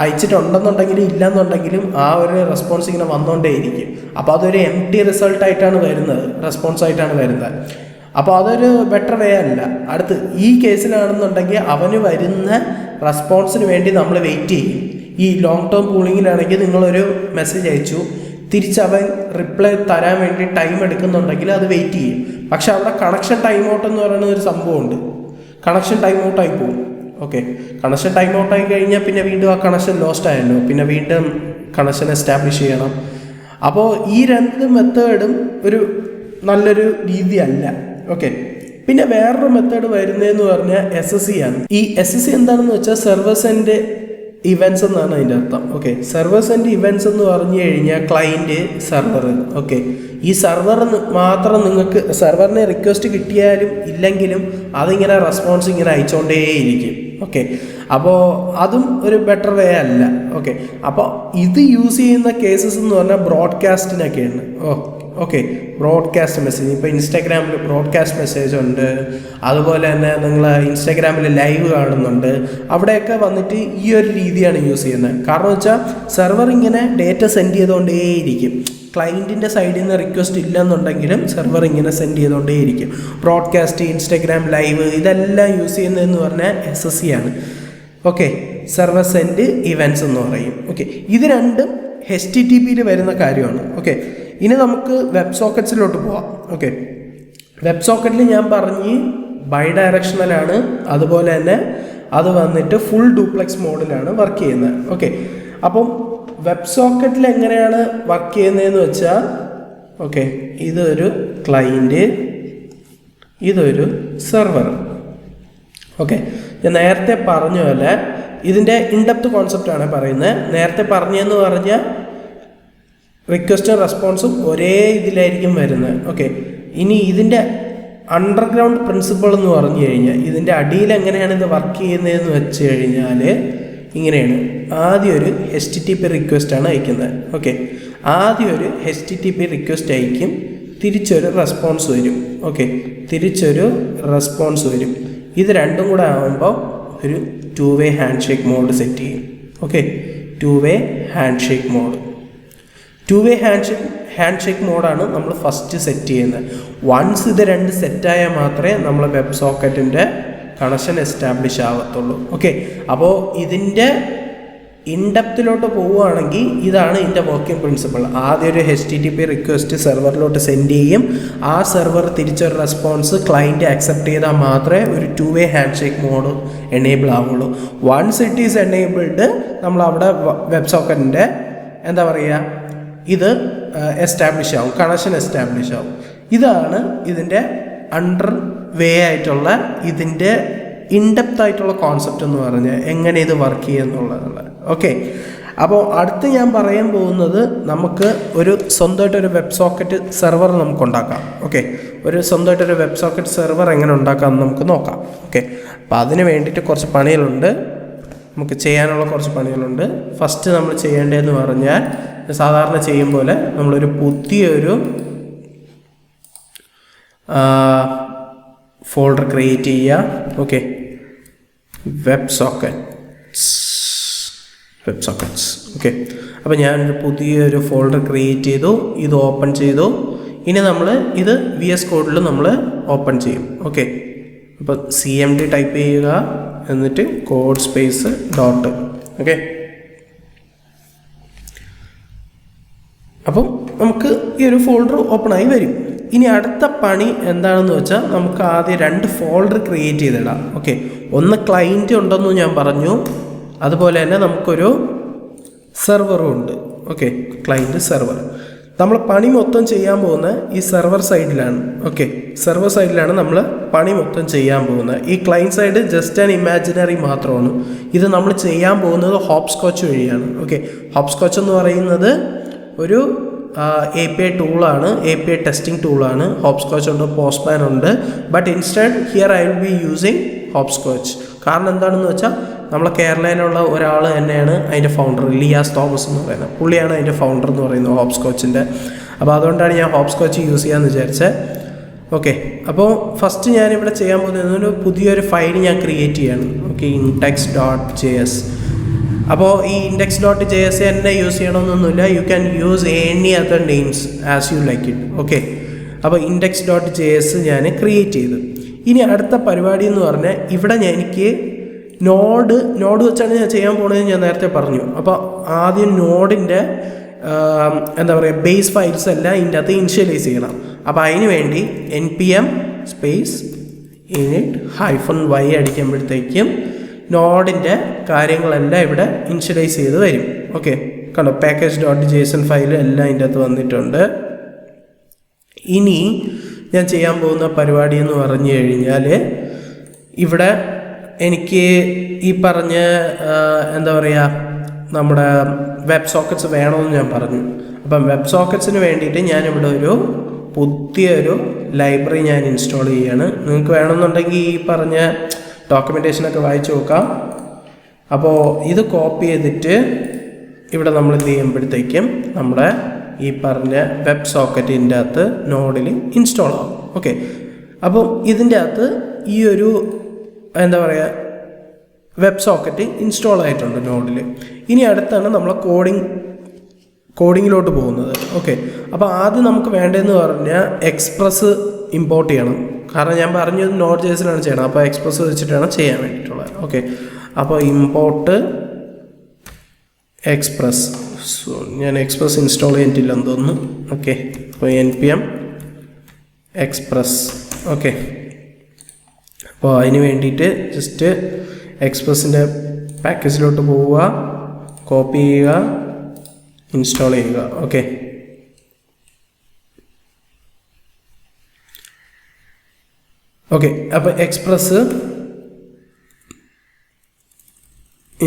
അയച്ചിട്ടുണ്ടെന്നുണ്ടെങ്കിലും ഇല്ലെന്നുണ്ടെങ്കിലും ആ ഒരു റെസ്പോൺസ് ഇങ്ങനെ വന്നുകൊണ്ടേയിരിക്കും. അപ്പോൾ അതൊരു എംപ്റ്റി റിസൾട്ടായിട്ടാണ് വരുന്നത്, റെസ്പോൺസായിട്ടാണ് വരുന്നത്. അപ്പോൾ അതൊരു ബെറ്റർ വേ അല്ല. അടുത്ത് ഈ കേസിലാണെന്നുണ്ടെങ്കിൽ അവന് വരുന്ന റെസ്പോൺസിന് വേണ്ടി നമ്മൾ വെയിറ്റ് ചെയ്യും. ഈ ലോങ് ടേം പൂളിങ്ങിലാണെങ്കിൽ നിങ്ങളൊരു മെസ്സേജ് അയച്ചു, തിരിച്ചവൻ റിപ്ലൈ തരാൻ വേണ്ടി ടൈം എടുക്കുന്നുണ്ടെങ്കിൽ അത് വെയിറ്റ് ചെയ്യും. പക്ഷെ അവിടെ കണക്ഷൻ ടൈം ഔട്ട് എന്ന് പറയുന്ന ഒരു സംഭവമുണ്ട്, കണക്ഷൻ ടൈം ഔട്ടായി പോകും. ഓക്കെ, കണക്ഷൻ ടൈം ഔട്ടായി കഴിഞ്ഞാൽ പിന്നെ വീണ്ടും ആ കണക്ഷൻ ലോസ്റ്റ് ആയല്ലോ, പിന്നെ വീണ്ടും കണക്ഷൻ എസ്റ്റാബ്ലിഷ് ചെയ്യണം. അപ്പോൾ ഈ 2 മെത്തേഡും ഒരു നല്ലൊരു രീതി അല്ല. ഓക്കെ, പിന്നെ വേറൊരു മെത്തേഡ് വരുന്നതെന്ന് പറഞ്ഞാൽ SSE ആണ്. ഈ SSE എന്താണെന്ന് വെച്ചാൽ സെർവേഴ്സ് ആൻഡ് ഇവൻറ്റ്സ് എന്നാണ് അതിൻ്റെ അർത്ഥം. ഓക്കെ, സെർവേഴ്സ് ആൻഡ് ഇവൻറ്റ്സ് എന്ന് പറഞ്ഞു കഴിഞ്ഞാൽ ക്ലൈൻറ്റ്, സെർവർ. ഓക്കെ, ഈ സെർവർ മാത്രം നിങ്ങൾക്ക് സെർവറിന് റിക്വസ്റ്റ് കിട്ടിയാലും ഇല്ലെങ്കിലും അതിങ്ങനെ റെസ്പോൺസ് ഇങ്ങനെ അയച്ചുകൊണ്ടേയിരിക്കും. ഓക്കെ, അപ്പോൾ അതും ഒരു ബെറ്റർ വേ അല്ല. ഓക്കെ, അപ്പോൾ ഇത് യൂസ് ചെയ്യുന്ന കേസസ് എന്ന് പറഞ്ഞാൽ ബ്രോഡ്കാസ്റ്റിനൊക്കെയാണ്. Okay, broadcast message. ഇപ്പോൾ ഇൻസ്റ്റാഗ്രാമിൽ ബ്രോഡ്കാസ്റ്റ് മെസ്സേജ് ഉണ്ട്, അതുപോലെ തന്നെ നിങ്ങൾ ഇൻസ്റ്റാഗ്രാമിൽ ലൈവ് കാണുന്നുണ്ട്. അവിടെയൊക്കെ വന്നിട്ട് ഈ ഒരു രീതിയാണ് യൂസ് ചെയ്യുന്നത്. കാരണം വെച്ചാൽ സെർവർ ഇങ്ങനെ ഡേറ്റ സെൻഡ് ചെയ്തുകൊണ്ടേയിരിക്കും. ക്ലയൻറ്റിൻ്റെ സൈഡിൽ നിന്ന് റിക്വസ്റ്റ് ഇല്ലെന്നുണ്ടെങ്കിലും സെർവർ ഇങ്ങനെ സെൻഡ് ചെയ്തുകൊണ്ടേയിരിക്കും. ബ്രോഡ്കാസ്റ്റ്, ഇൻസ്റ്റാഗ്രാം ലൈവ്, ഇതെല്ലാം യൂസ് ചെയ്യുന്നതെന്ന് പറഞ്ഞാൽ SSE ആണ്. ഓക്കെ, സെർവർ സെൻഡ് ഇവൻറ്റ്സ് എന്ന് പറയും. ഓക്കെ, ഇത് രണ്ടും HTTPയിൽ വരുന്ന കാര്യമാണ്. ഓക്കെ, ഇനി നമുക്ക് വെബ് സോക്കറ്റ്സിലോട്ട് പോവാം. ഓക്കെ, വെബ് സോക്കറ്റിൽ ഞാൻ പറഞ്ഞ് ബൈ ഡയറക്ഷണലാണ്, അതുപോലെ തന്നെ അത് വന്നിട്ട് ഫുൾ ഡ്യൂപ്ലെക്സ് മോഡിലാണ് വർക്ക് ചെയ്യുന്നത്. ഓക്കെ, അപ്പം വെബ് സോക്കറ്റിൽ എങ്ങനെയാണ് വർക്ക് ചെയ്യുന്നതെന്ന് വെച്ചാൽ, ഓക്കെ, ഇതൊരു ക്ലയൻറ്റ്, ഇതൊരു സെർവർ. ഓക്കെ, ഞാൻ നേരത്തെ പറഞ്ഞ പോലെ ഇതിൻ്റെ ഇൻഡെപ്ത് കോൺസെപ്റ്റാണ് പറയുന്നത്. നേരത്തെ പറഞ്ഞതെന്ന് പറഞ്ഞാൽ റിക്വസ്റ്റും റെസ്പോൺസും ഒരേ ഇതിലായിരിക്കും വരുന്നത്. ഓക്കെ, ഇനി ഇതിൻ്റെ അണ്ടർഗ്രൗണ്ട് പ്രിൻസിപ്പിൾ എന്ന് പറഞ്ഞു കഴിഞ്ഞാൽ, ഇതിൻ്റെ അടിയിൽ എങ്ങനെയാണ് ഇത് വർക്ക് ചെയ്യുന്നതെന്ന് വെച്ച് കഴിഞ്ഞാൽ ഇങ്ങനെയാണ്. ആദ്യം ഒരു HTTP റിക്വസ്റ്റാണ് അയക്കുന്നത്. ഓക്കെ, ആദ്യം ഒരു HTTP റിക്വസ്റ്റ് അയക്കും, തിരിച്ചൊരു റെസ്പോൺസ് വരും. ഓക്കെ, തിരിച്ചൊരു റെസ്പോൺസ് വരും. ഇത് രണ്ടും കൂടെ ആകുമ്പോൾ ഒരു 2-way hand shake mode set ചെയ്യും. Okay, 2-way hand shake mode. 2-way hand shake മോഡാണ് നമ്മൾ ഫസ്റ്റ് സെറ്റ് ചെയ്യുന്നത്. വൺസ് ഇത് രണ്ട് സെറ്റായാൽ മാത്രമേ നമ്മൾ വെബ് സോക്കറ്റിൻ്റെ കണക്ഷൻ എസ്റ്റാബ്ലിഷ് ആവത്തുള്ളൂ. ഓക്കെ, അപ്പോൾ ഇതിൻ്റെ ഇൻഡെപ്തിലോട്ട് പോവുകയാണെങ്കിൽ ഇതാണ് ഇതിൻ്റെ വർക്കിംഗ് പ്രിൻസിപ്പിൾ. ആദ്യം ഒരു HTTP റിക്വസ്റ്റ് സെർവറിലോട്ട് സെൻഡ് ചെയ്യും. ആ സെർവർ തിരിച്ചൊരു റെസ്പോൺസ് ക്ലയൻറ്റ് അക്സെപ്റ്റ് ചെയ്താൽ മാത്രമേ ഒരു 2-way hand shake mode enable ആവുള്ളൂ. വൺസ് ഇറ്റ് ഈസ് എനേബിൾഡ്, നമ്മൾ അവിടെ വെബ് സോക്കറ്റിൻ്റെ എന്താ പറയുക, ഇത് എസ്റ്റാബ്ലിഷ് ആവും, കണക്ഷൻ എസ്റ്റാബ്ലിഷ് ആവും. ഇതാണ് ഇതിൻ്റെ അണ്ടർ വേ ആയിട്ടുള്ള, ഇതിൻ്റെ ഇൻഡെപ്ത് ആയിട്ടുള്ള കോൺസെപ്റ്റ് എന്ന് പറഞ്ഞാൽ എങ്ങനെ ഇത് വർക്ക് ചെയ്യുന്നുള്ളതാണ്. ഓക്കെ, അപ്പോൾ അടുത്ത് ഞാൻ പറയാൻ പോകുന്നത്, നമുക്ക് ഒരു സ്വന്തമായിട്ടൊരു വെബ് സോക്കറ്റ് സെർവർ നമുക്ക് ഉണ്ടാക്കാം. ഓക്കെ, ഒരു സ്വന്തമായിട്ടൊരു വെബ് സോക്കറ്റ് സെർവർ എങ്ങനെ ഉണ്ടാക്കാമെന്ന് നമുക്ക് നോക്കാം. ഓക്കെ, അപ്പോൾ അതിന് വേണ്ടിയിട്ട് കുറച്ച് പണികളുണ്ട്, നമുക്ക് ചെയ്യാനുള്ള കുറച്ച് പണികളുണ്ട്. ഫസ്റ്റ് നമ്മൾ ചെയ്യേണ്ടതെന്ന് പറഞ്ഞാൽ, സാധാരണ ചെയ്യും പോലെ നമ്മളൊരു പുതിയൊരു ഫോൾഡർ ക്രിയേറ്റ് ചെയ്യുക. Okay, web sockets. ഓക്കെ, അപ്പോൾ ഞാനൊരു പുതിയൊരു ഫോൾഡർ ക്രിയേറ്റ് ചെയ്തു, ഇത് ഓപ്പൺ ചെയ്തു. ഇനി നമ്മൾ ഇത് VS കോഡിൽ നമ്മൾ ഓപ്പൺ ചെയ്യും. ഓക്കെ, അപ്പോൾ CMD ടൈപ്പ് ചെയ്യുക, എന്നിട്ട് കോഡ് സ്പേസ് ഡോട്ട്. ഓക്കെ, അപ്പം നമുക്ക് ഈ ഒരു ഫോൾഡർ ഓപ്പൺ ആയി വരും. ഇനി അടുത്ത പണി എന്താണെന്ന് വെച്ചാൽ, നമുക്ക് ആദ്യം 2 ഫോൾഡർ ക്രിയേറ്റ് ചെയ്തിടാം. ഓക്കെ, ഒന്ന് ക്ലയൻറ്റ് ഉണ്ടെന്ന് ഞാൻ പറഞ്ഞു, അതുപോലെ തന്നെ നമുക്കൊരു സെർവറും ഉണ്ട്. Okay, client server. നമ്മൾ പണി മൊത്തം ചെയ്യാൻ പോകുന്നത് ഈ സെർവർ സൈഡിലാണ്. ഓക്കെ, സെർവർ സൈഡിലാണ് നമ്മൾ പണി മൊത്തം ചെയ്യാൻ പോകുന്നത്. ഈ client side just an imaginary മാത്രമാണ്. ഇത് നമ്മൾ ചെയ്യാൻ പോകുന്നത് ഹോപ്സ്കോച്ച് വഴിയാണ്. ഓക്കെ, ഹോപ്സ്കോച്ച് എന്ന് പറയുന്നത് ഒരു API ടൂളാണ്, API ടെസ്റ്റിംഗ് ടൂളാണ്. ഹോപ്സ്കോച്ച് ഉണ്ട്, പോസ്റ്റ്മാൻ ഉണ്ട്. But instead here I will be using hopscotch. കാരണം എന്താണെന്ന് വെച്ചാൽ, നമ്മളെ കേരളയിലുള്ള ഒരാൾ തന്നെയാണ് അതിൻ്റെ ഫൗണ്ടർ, ലിയാസ് തോമസ് എന്ന് പറയുന്നത്. പുള്ളിയാണ് അതിൻ്റെ ഫൗണ്ടർ എന്ന് പറയുന്നത് ഹോപ്സ്കോച്ചിൻ്റെ. അപ്പോൾ അതുകൊണ്ടാണ് ഞാൻ ഹോപ്സ്കോച്ച് യൂസ് ചെയ്യാമെന്ന് വിചാരിച്ചത്. ഓക്കെ, അപ്പോൾ ഫസ്റ്റ് ഞാനിവിടെ ചെയ്യാൻ പോകുന്നത് ഒരു പുതിയൊരു ഫയൽ ഞാൻ ക്രിയേറ്റ് ചെയ്യാണ്. Okay, index.js. അപ്പോൾ ഈ index.js തന്നെ യൂസ് ചെയ്യണമെന്നൊന്നുമില്ല, you can use any other names as you like it. Okay, അപ്പോൾ index.js ഞാൻ ക്രിയേറ്റ് ചെയ്തു. ഇനി അടുത്ത പരിപാടി എന്ന് പറഞ്ഞാൽ, ഇവിടെ എനിക്ക് നോഡ് വെച്ചാണ് ഞാൻ ചെയ്യാൻ പോകുന്നത്, ഞാൻ നേരത്തെ പറഞ്ഞു. അപ്പോൾ ആദ്യം നോഡിൻ്റെ എന്താ പറയുക, ബേസ് ഫയൽസ് എല്ലാം ഇതിൻ്റെ അകത്ത് ഇനിഷ്യലൈസ് ചെയ്യണം. അപ്പോൾ അതിന് വേണ്ടി npm സ്പേസ് init-y അടിക്കുമ്പോഴത്തേക്കും നോഡിൻ്റെ കാര്യങ്ങളെല്ലാം ഇവിടെ ഇനിഷ്യലൈസ് ചെയ്ത് വരും. ഓക്കെ, കണ്ടോ, package.json ഫയൽ എല്ലാം ഇതിൻ്റെ അകത്ത് വന്നിട്ടുണ്ട്. ഇനി ഞാൻ ചെയ്യാൻ പോകുന്ന പരിപാടി എന്ന് പറഞ്ഞു കഴിഞ്ഞാൽ, ഇവിടെ എനിക്ക് ഈ പറഞ്ഞ എന്താ പറയുക, നമ്മുടെ വെബ് സോക്കറ്റ്സ് വേണമെന്ന് ഞാൻ പറഞ്ഞു. അപ്പം വെബ് സോക്കറ്റ്സിന് വേണ്ടിയിട്ട് ഞാനിവിടെ ഒരു പുതിയൊരു ലൈബ്രറി ഞാൻ ഇൻസ്റ്റാൾ ചെയ്യുകയാണ്. നിങ്ങൾക്ക് വേണമെന്നുണ്ടെങ്കിൽ ഈ പറഞ്ഞ ഡോക്യുമെൻറ്റേഷനൊക്കെ വായിച്ച് നോക്കാം. അപ്പോൾ ഇത് കോപ്പി ചെയ്തിട്ട് ഇവിടെ നമ്മൾ എന്ത് ചെയ്യുമ്പോഴത്തേക്കും നമ്മുടെ ഈ പറഞ്ഞ വെബ് സോക്കറ്റിൻ്റെ അകത്ത് നോഡിൽ ഇൻസ്റ്റാൾ ആവും. ഓക്കെ, അപ്പം ഇതിൻ്റെ അകത്ത് ഈ ഒരു എന്താ പറയുക വെബ് സോക്കറ്റ് ഇൻസ്റ്റാൾ ആയിട്ടുണ്ട് നോഡിൽ. ഇനി അടുത്താണ് നമ്മൾ കോഡിങ്ങിലോട്ട് പോകുന്നത്. ഓക്കെ, അപ്പോൾ ആദ്യം നമുക്ക് വേണ്ടതെന്ന് പറഞ്ഞാൽ എക്സ്പ്രസ് ഇമ്പോർട്ട് ചെയ്യണം. കാരണം ഞാൻ പറഞ്ഞത് നോഡ് ജേസിലാണ് ചെയ്യണം, അപ്പോൾ എക്സ്പ്രസ് വെച്ചിട്ടാണ് ചെയ്യാൻ വേണ്ടിയിട്ടുള്ളത്. ഓക്കെ, അപ്പോൾ ഇമ്പോർട്ട് എക്സ്പ്രസ്. സോ ഞാൻ എക്സ്പ്രസ് ഇൻസ്റ്റാൾ ചെയ്തിട്ടില്ലെന്ന് തോന്നുന്നു. ഓക്കെ, അപ്പോൾ npm എക്സ്പ്രസ്. ഓക്കെ, അപ്പോൾ അതിന് വേണ്ടിയിട്ട് ജസ്റ്റ് എക്സ്പ്രസിൻ്റെ പാക്കേജിലോട്ട് പോവുക, കോപ്പി ചെയ്യുക, ഇൻസ്റ്റാൾ ചെയ്യുക. ഓക്കെ, ഓക്കെ, അപ്പോൾ എക്സ്പ്രസ്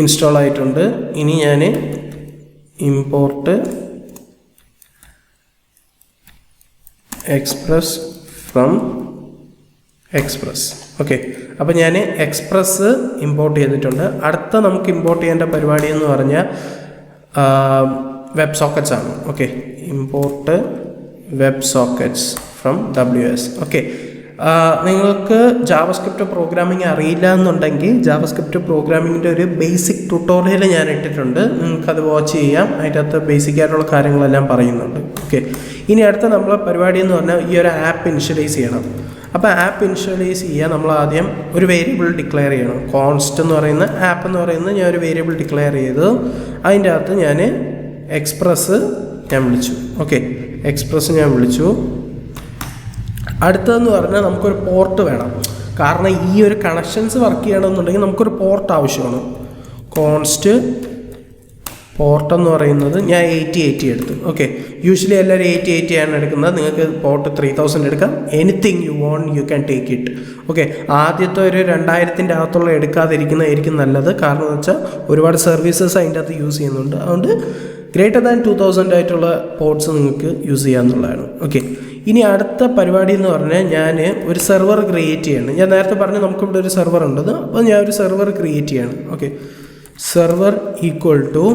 ഇൻസ്റ്റാൾ ആയിട്ടുണ്ട്. ഇനി ഞാൻ import express from express. Okay, അപ്പോൾ ഞാൻ എക്സ്പ്രസ് ഇമ്പോർട്ട് ചെയ്തിട്ടുണ്ട്. അടുത്ത നമുക്ക് ഇമ്പോർട്ട് ചെയ്യേണ്ട പരിപാടി എന്ന് പറഞ്ഞാൽ വെബ് സോക്കറ്റ്സ് ആണ്. Okay, import web sockets from WS. Okay, നിങ്ങൾക്ക് ജാവാസ്ക്രിപ്റ്റ് പ്രോഗ്രാമിംഗ് അറിയില്ല എന്നുണ്ടെങ്കിൽ ജാവാസ്ക്രിപ്റ്റ് പ്രോഗ്രാമിങ്ങിൻ്റെ ഒരു ബേസിക് ട്യൂട്ടോറിയൽ ഞാൻ ഇട്ടിട്ടുണ്ട്, നിങ്ങൾക്കത് വാച്ച് ചെയ്യാം. അതിൻ്റെ അകത്ത് ബേസിക് ആയിട്ടുള്ള കാര്യങ്ങളെല്ലാം പറയുന്നുണ്ട്. ഓക്കെ, ഇനി അടുത്ത നമ്മളെ പരിപാടി എന്ന് പറഞ്ഞാൽ ഈ ഒരു ആപ്പ് ഇനിഷ്യലൈസ് ചെയ്യണം. അപ്പോൾ ആപ്പ് ഇനിഷ്യലൈസ് ചെയ്യാൻ നമ്മൾ ആദ്യം ഒരു വേരിയബിൾ ഡിക്ലെയർ ചെയ്യണം. കോൺസ്റ്റ് എന്ന് പറയുന്ന ആപ്പ് എന്ന് പറയുന്നത് ഞാൻ ഒരു വേരിയബിൾ ഡിക്ലെയർ ചെയ്തു. അതിൻ്റെ അകത്ത് ഞാൻ എക്സ്പ്രസ് ഞാൻ വിളിച്ചു. ഓക്കെ, എക്സ്പ്രസ് ഞാൻ വിളിച്ചു. അടുത്തതെന്ന് പറഞ്ഞാൽ നമുക്കൊരു പോർട്ട് വേണം. കാരണം ഈ ഒരു കണക്ഷൻസ് വർക്ക് ചെയ്യണമെന്നുണ്ടെങ്കിൽ നമുക്കൊരു പോർട്ട് ആവശ്യമാണ്. കോൺസ്റ്റ് പോർട്ട് എന്ന് പറയുന്നത് ഞാൻ 8080 എടുത്തു. ഓക്കെ, യൂഷ്വലി എല്ലാവരും 8080 ആണ് എടുക്കുന്നത്. നിങ്ങൾക്ക് പോർട്ട് 3000 എടുക്കാം. Anything you want you can take it. Okay, ആദ്യത്തെ ഒരു 2000 അകത്തുള്ള എടുക്കാതിരിക്കുന്നതായിരിക്കും നല്ലത്. കാരണം എന്ന് വെച്ചാൽ ഒരുപാട് സർവീസസ് അതിൻ്റെ അകത്ത് യൂസ് ചെയ്യുന്നുണ്ട്. അതുകൊണ്ട് ഗ്രേറ്റർ ദാൻ 2000 ആയിട്ടുള്ള പോർട്ട്സ് നിങ്ങൾക്ക് യൂസ് ചെയ്യാമെന്നുള്ളതാണ്. ഓക്കെ, ഇനി അടുത്ത പരിപാടി എന്ന് പറഞ്ഞാൽ ഞാൻ ഒരു സെർവർ ക്രിയേറ്റ് ചെയ്യണം. ഞാൻ നേരത്തെ പറഞ്ഞു നമുക്കിവിടെ ഒരു സെർവർ ഉണ്ടത്. അപ്പോൾ ഞാൻ ഒരു സെർവർ ക്രിയേറ്റ് ചെയ്യണം. ഓക്കെ, സെർവർ ഈക്വൽ ടു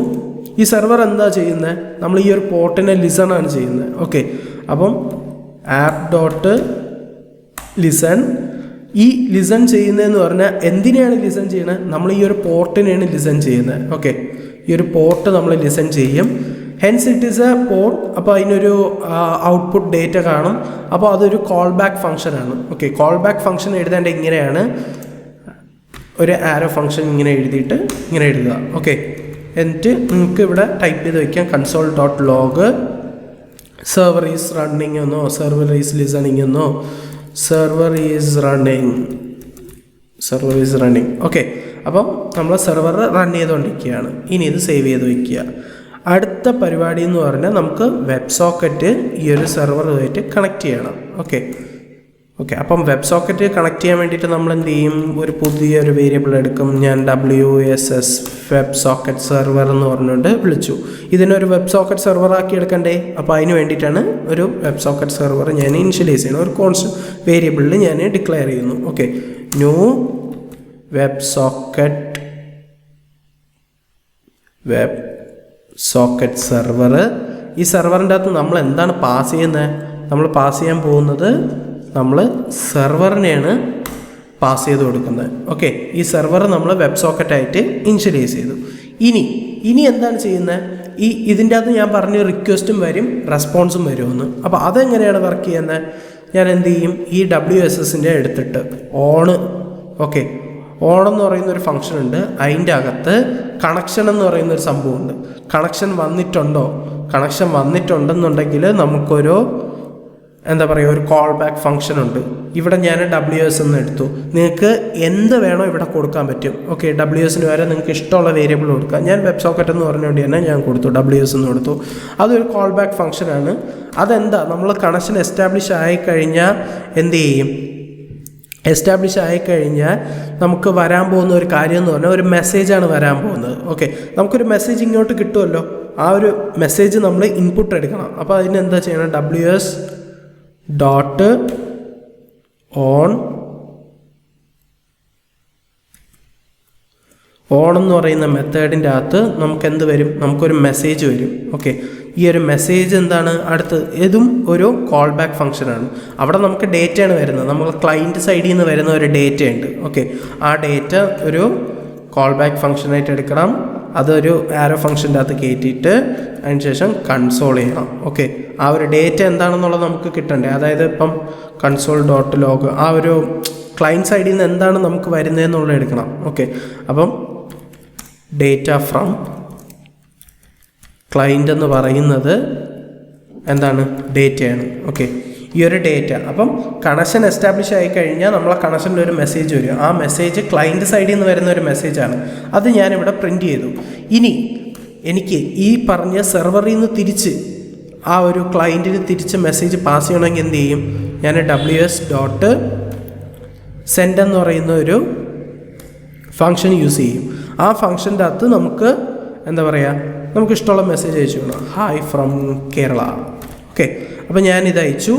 ഈ സെർവർ എന്താ ചെയ്യുന്നത്? നമ്മൾ ഈ ഒരു പോർട്ടിനെ ലിസൺ ആണ് ചെയ്യുന്നത്. ഓക്കെ, അപ്പം ആപ്പ് ഡോട്ട് ലിസൺ. ഈ ലിസൺ ചെയ്യുന്നതെന്ന് പറഞ്ഞാൽ എന്തിനെയാണ് ലിസൺ ചെയ്യുന്നത്? നമ്മൾ ഈ ഒരു പോർട്ടിനെയാണ് ലിസൺ ചെയ്യുന്നത്. ഓക്കെ, ഈ ഒരു പോർട്ട് നമ്മൾ ലിസൺ ചെയ്യും. Hence it is A port. അപ്പോൾ അതിനൊരു ഔട്ട്പുട്ട് ഡേറ്റ കാണും. അപ്പോൾ അതൊരു കോൾ ബാക്ക് ഫംഗ്ഷനാണ്. ഓക്കെ, കോൾ ബാക്ക് ഫംഗ്ഷൻ എഴുതേണ്ട ഇങ്ങനെയാണ്. ഒരു ആരോ ഫംഗ്ഷൻ ഇങ്ങനെ എഴുതിയിട്ട് ഇങ്ങനെ എഴുതുക. ഓക്കെ, എന്നിട്ട് നിങ്ങൾക്ക് ഇവിടെ ടൈപ്പ് ചെയ്ത് വയ്ക്കാം console.log സെർവർ ഈസ് റണ്ണിങ് എന്നോ സെർവർ ഈസ് ലിസണിങ് എന്നോ സെർവർ ഈസ് റണ്ണിങ്. ഓക്കെ, അപ്പം നമ്മൾ സെർവർ റൺ ചെയ്തുകൊണ്ടിരിക്കുകയാണ്. ഇനി ഇത് സേവ് ചെയ്ത് വയ്ക്കുക. അടുത്ത പരിപാടി എന്ന് പറഞ്ഞാൽ നമുക്ക് വെബ് സോക്കറ്റ് ഈ ഒരു സെർവറുമായിട്ട് കണക്ട് ചെയ്യണം. ഓക്കെ, അപ്പം വെബ് സോക്കറ്റ് കണക്ട് ചെയ്യാൻ വേണ്ടിയിട്ട് നമ്മൾ എന്ത് ചെയ്യും? ഒരു പുതിയൊരു വേരിയബിൾ എടുക്കും. ഞാൻ WSS വെബ് സോക്കറ്റ് സെർവർ എന്ന് പറഞ്ഞുകൊണ്ട് വിളിച്ചു. ഇതിനൊരു വെബ് സോക്കറ്റ് സെർവർ ആക്കി എടുക്കണ്ടേ? അപ്പോൾ അതിന് വേണ്ടിയിട്ടാണ് ഒരു വെബ് സോക്കറ്റ് സെർവർ ഞാൻ ഇനിഷ്യലൈസ് ചെയ്യണം. ഒരു കോൺസ്റ്റന്റ് വേരിയബിളിൽ ഞാൻ ഡിക്ലെയർ ചെയ്യുന്നു. Okay, new web socket server. ഈ സെർവറിൻ്റെ അകത്ത് നമ്മൾ എന്താണ് പാസ് ചെയ്യുന്നത്? നമ്മൾ പാസ് ചെയ്യാൻ പോകുന്നത് നമ്മൾ സെർവറിനെയാണ് പാസ് ചെയ്ത് കൊടുക്കുന്നത്. ഓക്കെ, ഈ സെർവർ നമ്മൾ വെബ് സോക്കറ്റായിട്ട് ഇനിഷ്യലൈസ് ചെയ്തു. ഇനി എന്താണ് ചെയ്യുന്നത്? ഇതിൻ്റെ അകത്ത് ഞാൻ പറഞ്ഞ റിക്വസ്റ്റും വരും റെസ്പോൺസും വരുമെന്ന്. അപ്പോൾ അതെങ്ങനെയാണ് വർക്ക് ചെയ്യുന്നത്? ഞാൻ എന്ത് ചെയ്യും? ഈ WSSൻ്റെ എടുത്തിട്ട് ഓൺ എന്ന് പറയുന്നൊരു ഫംഗ്ഷൻ ഉണ്ട്. അതിൻ്റെ അകത്ത് കണക്ഷൻ എന്ന് പറയുന്നൊരു സംഭവമുണ്ട്. കണക്ഷൻ വന്നിട്ടുണ്ടെന്നുണ്ടെങ്കിൽ നമുക്കൊരു എന്താ പറയുക, ഒരു കോൾ ബാക്ക് ഫംഗ്ഷൻ ഉണ്ട്. ഇവിടെ ഞാൻ WS എന്ന് എടുത്തു. നിങ്ങൾക്ക് എന്ത് വേണോ ഇവിടെ കൊടുക്കാൻ പറ്റും. ഓക്കെ, WSന് വരെ നിങ്ങൾക്ക് ഇഷ്ടമുള്ള വേരിയബിൾ കൊടുക്കാം. ഞാൻ വെബ് സോക്കറ്റ് എന്ന് പറഞ്ഞുകൊണ്ട് തന്നെ ഞാൻ കൊടുത്തു, WS എന്ന് കൊടുത്തു. അതൊരു കോൾ ബാക്ക് ഫംഗ്ഷനാണ്. അതെന്താ, നമ്മൾ കണക്ഷൻ എസ്റ്റാബ്ലിഷ് ആയിക്കഴിഞ്ഞാൽ എന്ത് ചെയ്യും? എസ്റ്റാബ്ലിഷ് ആയിക്കഴിഞ്ഞാൽ നമുക്ക് വരാൻ പോകുന്ന ഒരു കാര്യം എന്ന് പറഞ്ഞാൽ ഒരു മെസ്സേജാണ് വരാൻ പോകുന്നത്. ഓക്കെ, നമുക്കൊരു മെസ്സേജ് ഇങ്ങോട്ട് കിട്ടുമല്ലോ. ആ ഒരു മെസ്സേജ് നമ്മൾ ഇൻപുട്ട് എടുക്കണം. അപ്പോൾ അതിനെന്താ ചെയ്യണം? WS ഡോട്ട് ഓൺ എന്ന് പറയുന്ന മെത്തേഡിൻ്റെ അകത്ത് നമുക്ക് എന്ത് വരും? നമുക്കൊരു മെസ്സേജ് വരും. ഓക്കെ, ഈ ഒരു മെസ്സേജ് എന്താണ് അടുത്ത്, ഇതും ഒരു കോൾ ബാക്ക് ഫംഗ്ഷനാണ്. അവിടെ നമുക്ക് ഡേറ്റയാണ് വരുന്നത്, നമ്മൾ ക്ലയൻറ്റ് സൈഡിൽ നിന്ന് വരുന്ന ഒരു ഡേറ്റ ഉണ്ട്. ഓക്കെ, ആ ഡേറ്റ ഒരു കോൾ ബാക്ക് ഫംഗ്ഷനായിട്ട് എടുക്കണം. അതൊരു ആരോ ഫംഗ്ഷൻ്റെ അകത്ത് കയറ്റിയിട്ട് അതിന് ശേഷം കൺസോൾ ചെയ്യണം. ഓക്കെ, ആ ഒരു ഡേറ്റ എന്താണെന്നുള്ളത് നമുക്ക് കിട്ടണ്ടേ. അതായത് ഇപ്പം console.log ആ ഒരു ക്ലയൻറ്റ് സൈഡിൽ നിന്ന് എന്താണ് നമുക്ക് വരുന്നതെന്നുള്ളത് എടുക്കണം. ഓക്കെ, അപ്പം ഡേറ്റ ഫ്രം ക്ലയൻറ്റ് എന്ന് പറയുന്നത് എന്താണ്, ഡേറ്റയാണ്. ഓക്കെ, ഈ ഒരു ഡേറ്റ അപ്പം കണക്ഷൻ എസ്റ്റാബ്ലിഷ് ആയി കഴിഞ്ഞാൽ നമ്മളെ കണക്ഷനിൽ ഒരു മെസ്സേജ് വരും. ആ മെസ്സേജ് ക്ലയൻറ്റ് സൈഡിൽ നിന്ന് വരുന്ന ഒരു മെസ്സേജാണ്. അത് ഞാനിവിടെ പ്രിൻറ്റ് ചെയ്തു. ഇനി എനിക്ക് ഈ പറഞ്ഞ സെർവറിൽ നിന്ന് തിരിച്ച് ആ ഒരു ക്ലയൻറ്റിന് തിരിച്ച് മെസ്സേജ് പാസ് ചെയ്യണമെങ്കിൽ എന്ത് ചെയ്യും, ഞാൻ ws.send എന്ന് പറയുന്ന ഒരു ഫംഗ്ഷൻ യൂസ് ചെയ്യും. ആ ഫംഗ്ഷൻ്റെ അകത്ത് നമുക്ക് എന്താ പറയുക, നമുക്ക് ഇഷ്ടമുള്ള മെസ്സേജ് അയച്ചു വേണം, ഹായ് ഫ്രം കേരള. ഓക്കെ, അപ്പോൾ ഞാനിത് അയച്ചു.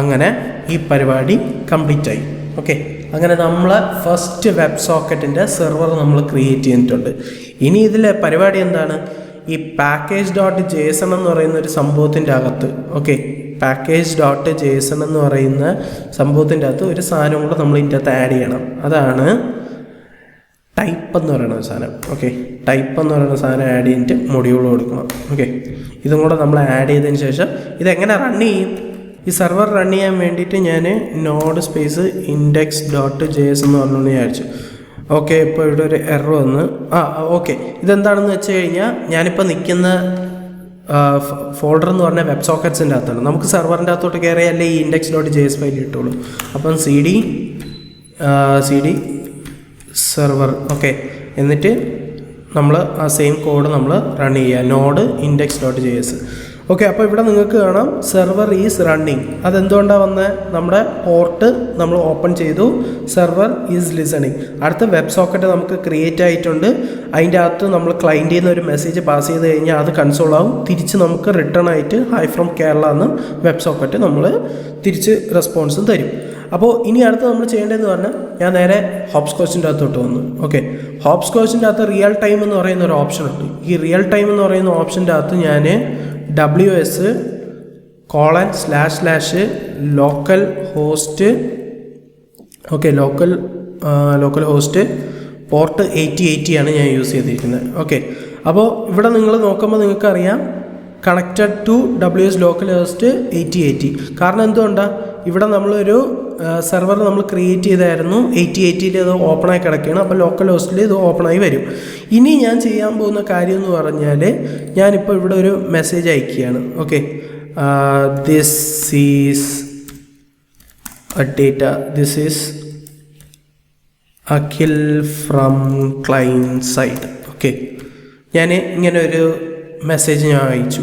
അങ്ങനെ ഈ പരിപാടി കംപ്ലീറ്റ് ആയി. ഓക്കെ, അങ്ങനെ നമ്മൾ ഫസ്റ്റ് വെബ് സോക്കറ്റിൻ്റെ സെർവർ നമ്മൾ ക്രിയേറ്റ് ചെയ്തിട്ടുണ്ട്. ഇനി ഇതിലെ പരിപാടി എന്താണ്, ഈ package.json എന്ന് പറയുന്ന ഒരു സംഭവത്തിൻ്റെ അകത്ത്, ഓക്കെ, package.json എന്ന് പറയുന്ന സംഭവത്തിൻ്റെ അകത്ത് ഒരു സാധനം കൂടെ നമ്മൾ ഇതിൻ്റെ അകത്ത് ആഡ് ചെയ്യണം. അതാണ് ടൈപ്പ് എന്ന് പറയുന്ന സാധനം. ഓക്കെ, ടൈപ്പ് എന്ന് പറയുന്ന സാധനം ആഡ് ചെയ്തിട്ട് മൊഡ്യൂൾ കൊടുക്കണം. ഓക്കെ, ഇതും കൂടെ നമ്മൾ ആഡ് ചെയ്തതിന് ശേഷം ഇതെങ്ങനെ റൺ ചെയ്യും, ഈ സെർവർ റൺ ചെയ്യാൻ വേണ്ടിയിട്ട് ഞാൻ നോഡ് സ്പേസ് index.js എന്ന് പറഞ്ഞുകൊണ്ട് വിചാരിച്ചു. ഓക്കെ, ഇപ്പോൾ ഇവിടെ ഒരു എറർ വന്ന് ഓക്കെ, ഇതെന്താണെന്ന് വെച്ച് കഴിഞ്ഞാൽ ഞാനിപ്പോൾ നിൽക്കുന്ന ഫോൾഡർ എന്ന് പറഞ്ഞാൽ വെബ് സോക്കറ്റ്സിൻ്റെ അകത്താണ്. നമുക്ക് സെർവറിൻ്റെ അകത്തോട്ട് കയറിയല്ലേ ഈ index.js ഫയൽ കിട്ടുള്ളൂ. അപ്പം സി ഡി സെർവർ. ഓക്കെ, എന്നിട്ട് നമ്മൾ ആ സെയിം കോഡ് നമ്മൾ റൺ ചെയ്യുക, നോഡ് index.js. ഓക്കെ, അപ്പോൾ ഇവിടെ നിങ്ങൾക്ക് കാണാം സെർവർ ഈസ് റണ്ണിങ്. അതെന്തുകൊണ്ടാണ് വന്നത്, നമ്മുടെ പോർട്ട് നമ്മൾ ഓപ്പൺ ചെയ്തു, സെർവർ ഈസ് ലിസണിങ്. അടുത്ത വെബ് സോക്കറ്റ് നമുക്ക് ക്രിയേറ്റ് ആയിട്ടുണ്ട്. അതിൻ്റെ അകത്ത് നമ്മൾ ക്ലയൻറ്റിൽ നിന്ന് ഒരു മെസ്സേജ് പാസ് ചെയ്ത് കഴിഞ്ഞാൽ അത് കൺസോൾ ആവും. തിരിച്ച് നമുക്ക് റിട്ടേൺ ആയിട്ട് ഹായ് ഫ്രം കേരള എന്ന് വെബ് സോക്കറ്റ് നമ്മൾ തിരിച്ച് റെസ്പോൺസും തരും. അപ്പോൾ ഇനി അടുത്ത് നമ്മൾ ചെയ്യേണ്ടതെന്ന് പറഞ്ഞാൽ ഞാൻ നേരെ ഹോപ്സ്കോച്ചിൻ്റെ അകത്തോട്ട് വന്നു. ഓക്കെ, ഹോപ്സ്കോച്ചിൻ്റെ അകത്ത് റിയൽ ടൈം എന്ന് പറയുന്ന ഒരു ഓപ്ഷൻ ഉണ്ട്. ഈ റിയൽ ടൈം എന്ന് പറയുന്ന ഓപ്ഷൻ്റെ അകത്ത് ഞാൻ ws://ലോക്കൽ host, okay, local host port 8080 ആണ് ഞാൻ യൂസ് ചെയ്തിരിക്കുന്നത്. ഓക്കെ, അപ്പോൾ ഇവിടെ നിങ്ങൾ നോക്കുമ്പോൾ നിങ്ങൾക്കറിയാം connected to ws local host 8080. കാരണം എന്തുകൊണ്ടാണ്, ഇവിടെ നമ്മളൊരു സെർവർ നമ്മൾ ക്രിയേറ്റ് ചെയ്തായിരുന്നു, 8080 ഇത് ഓപ്പണായി കിടക്കുകയാണ്. അപ്പോൾ ലോക്കൽ ഹോസ്റ്റിൽ ഇത് ഓപ്പണായി വരും. ഇനി ഞാൻ ചെയ്യാൻ പോകുന്ന കാര്യം എന്ന് പറഞ്ഞാൽ ഞാനിപ്പോൾ ഇവിടെ ഒരു മെസ്സേജ് അയക്കുകയാണ്. Okay, this is data, this is Akhil from client side. Okay, ഞാൻ ഇങ്ങനെ ഒരു മെസ്സേജ് ഞാൻ അയച്ചു.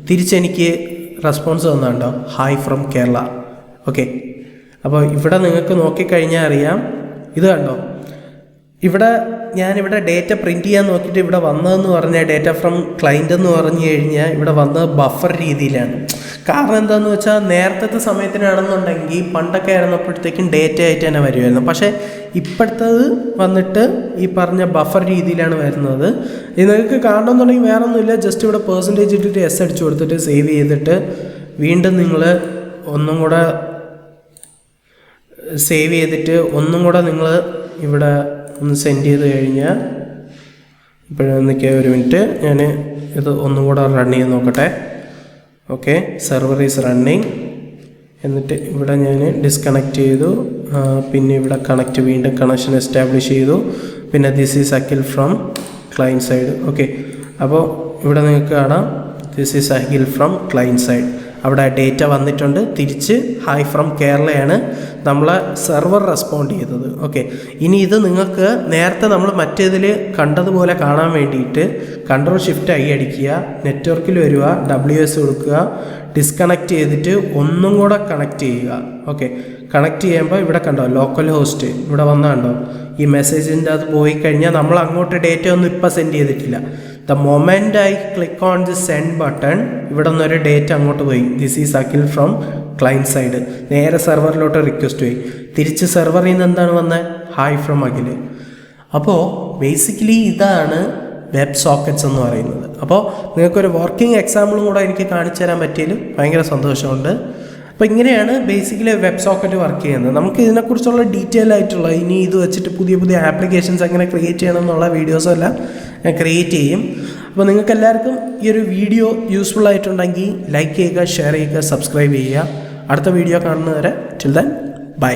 തിരിച്ചെനിക്ക് റെസ്പോൺസ് തന്നുണ്ടോ, ഹായ് ഫ്രം കേരള. ഓക്കെ, അപ്പോൾ ഇവിടെ നിങ്ങൾക്ക് നോക്കിക്കഴിഞ്ഞാൽ അറിയാം, ഇത് കണ്ടോ, ഇവിടെ ഞാനിവിടെ ഡേറ്റ പ്രിൻറ്റ് ചെയ്യാൻ നോക്കിയിട്ട് ഇവിടെ വന്നതെന്ന് പറഞ്ഞാൽ ഡേറ്റ ഫ്രം ക്ലയൻറ്റ് എന്ന് പറഞ്ഞു കഴിഞ്ഞാൽ ഇവിടെ വന്നത് ബഫർ രീതിയിലാണ്. കാരണം എന്താണെന്ന് വെച്ചാൽ നേരത്തെ സമയത്തിനാണെന്നുണ്ടെങ്കിൽ പണ്ടൊക്കെ ആയിരുന്നപ്പോഴത്തേക്കും ഡേറ്റ ആയിട്ട് തന്നെ വരുമായിരുന്നു. പക്ഷേ ഇപ്പോഴത്തത് വന്നിട്ട് ഈ പറഞ്ഞ ബഫർ രീതിയിലാണ് വരുന്നത്. ഇത് നിങ്ങൾക്ക് കാണണമെന്നുണ്ടെങ്കിൽ വേറെ ഒന്നുമില്ല, ജസ്റ്റ് ഇവിടെ പെർസെൻറ്റേജ് ഇട്ടിട്ട് എസ് അടിച്ചു കൊടുത്തിട്ട് സേവ് ചെയ്തിട്ട് വീണ്ടും നിങ്ങൾ ഒന്നും കൂടെ സേവ് ചെയ്തിട്ട് ഒന്നും കൂടെ നിങ്ങൾ ഇവിടെ ഒന്ന് സെൻഡ് ചെയ്ത് കഴിഞ്ഞാൽ, ഇപ്പോഴെന്നൊക്കെ ഒരു മിനിറ്റ് ഞാൻ ഇത് ഒന്നും കൂടെ റൺ ചെയ്ത് നോക്കട്ടെ. Okay, server is running. എന്നിട്ട് ഇവിടെ ഞാൻ ഡിസ്കണക്ട് ചെയ്തു, പിന്നെ ഇവിടെ കണക്റ്റ്, വീണ്ടും കണക്ഷൻ എസ്റ്റാബ്ലിഷ് ചെയ്തു. പിന്നെ this is Akhil from client side. Okay, അപ്പോൾ ഇവിടെ നിങ്ങൾക്ക് കാണാം this is Akhil from client side. അവിടെ ഡേറ്റ വന്നിട്ടുണ്ട്. തിരിച്ച് ഹായ് ഫ്രം കേരളയാണ് നമ്മളെ സെർവർ റെസ്പോണ്ട് ചെയ്തത്. ഓക്കെ, ഇനി ഇത് നിങ്ങൾക്ക് നേരത്തെ നമ്മൾ മറ്റേതിൽ കണ്ടതുപോലെ കാണാൻ വേണ്ടിയിട്ട് Ctrl+Shift+I അടിക്കുക, നെറ്റ്വർക്കിൽ വരിക, WS കൊടുക്കുക, ഡിസ്കണക്ട് ചെയ്തിട്ട് ഒന്നും കൂടെ കണക്ട് ചെയ്യുക. ഓക്കെ, കണക്ട് ചെയ്യുമ്പോൾ ഇവിടെ കണ്ടോ ലോക്കൽ ഹോസ്റ്റ് ഇവിടെ വന്നാണ്ടോ, ഈ മെസ്സേജിൻ്റെ അത് പോയി കഴിഞ്ഞാൽ നമ്മൾ അങ്ങോട്ട് ഡേറ്റ ഒന്നും ഇപ്പം സെൻഡ് ചെയ്തിട്ടില്ല. The moment I click on the send button ഇവിടെ നിന്നൊരു ഡേറ്റ അങ്ങോട്ട് പോയി, this is Akhil from client side. നേരെ സെർവറിലോട്ട് റിക്വസ്റ്റ് പോയി. തിരിച്ച് സെർവറിൽ നിന്ന് എന്താണ് വന്നത്, ഹായ് ഫ്രം അഖിൽ. അപ്പോൾ ബേസിക്കലി ഇതാണ് വെബ് സോക്കറ്റ്സ് എന്ന് പറയുന്നത്. അപ്പോൾ നിങ്ങൾക്കൊരു വർക്കിംഗ് എക്സാമ്പിളും കൂടെ എനിക്ക് കാണിച്ചു തരാൻ പറ്റിയതിൽ ഭയങ്കര സന്തോഷമുണ്ട്. അപ്പോൾ ഇങ്ങനെയാണ് ബേസിക്കലി വെബ് സോക്കറ്റ് വർക്ക് ചെയ്യുന്നത്. നമുക്ക് ഇതിനെക്കുറിച്ചുള്ള ഡീറ്റെയിൽ ആയിട്ടുള്ള ഇനി ഇത് വെച്ചിട്ട് പുതിയ പുതിയ ആപ്ലിക്കേഷൻസ് എങ്ങനെ ക്രിയേറ്റ് ചെയ്യണം എന്നുള്ള വീഡിയോസെല്ലാം ഞാൻ ക്രിയേറ്റ് ചെയ്യും. അപ്പോൾ നിങ്ങൾക്ക് എല്ലാവർക്കും ഈ ഒരു വീഡിയോ യൂസ്ഫുൾ ആയിട്ടുണ്ടെങ്കിൽ ലൈക്ക് ചെയ്യുക, ഷെയർ ചെയ്യുക, സബ്സ്ക്രൈബ് ചെയ്യുക. അടുത്ത വീഡിയോ കാണുന്നവരെ ടിൽ ദെൻ ബൈ.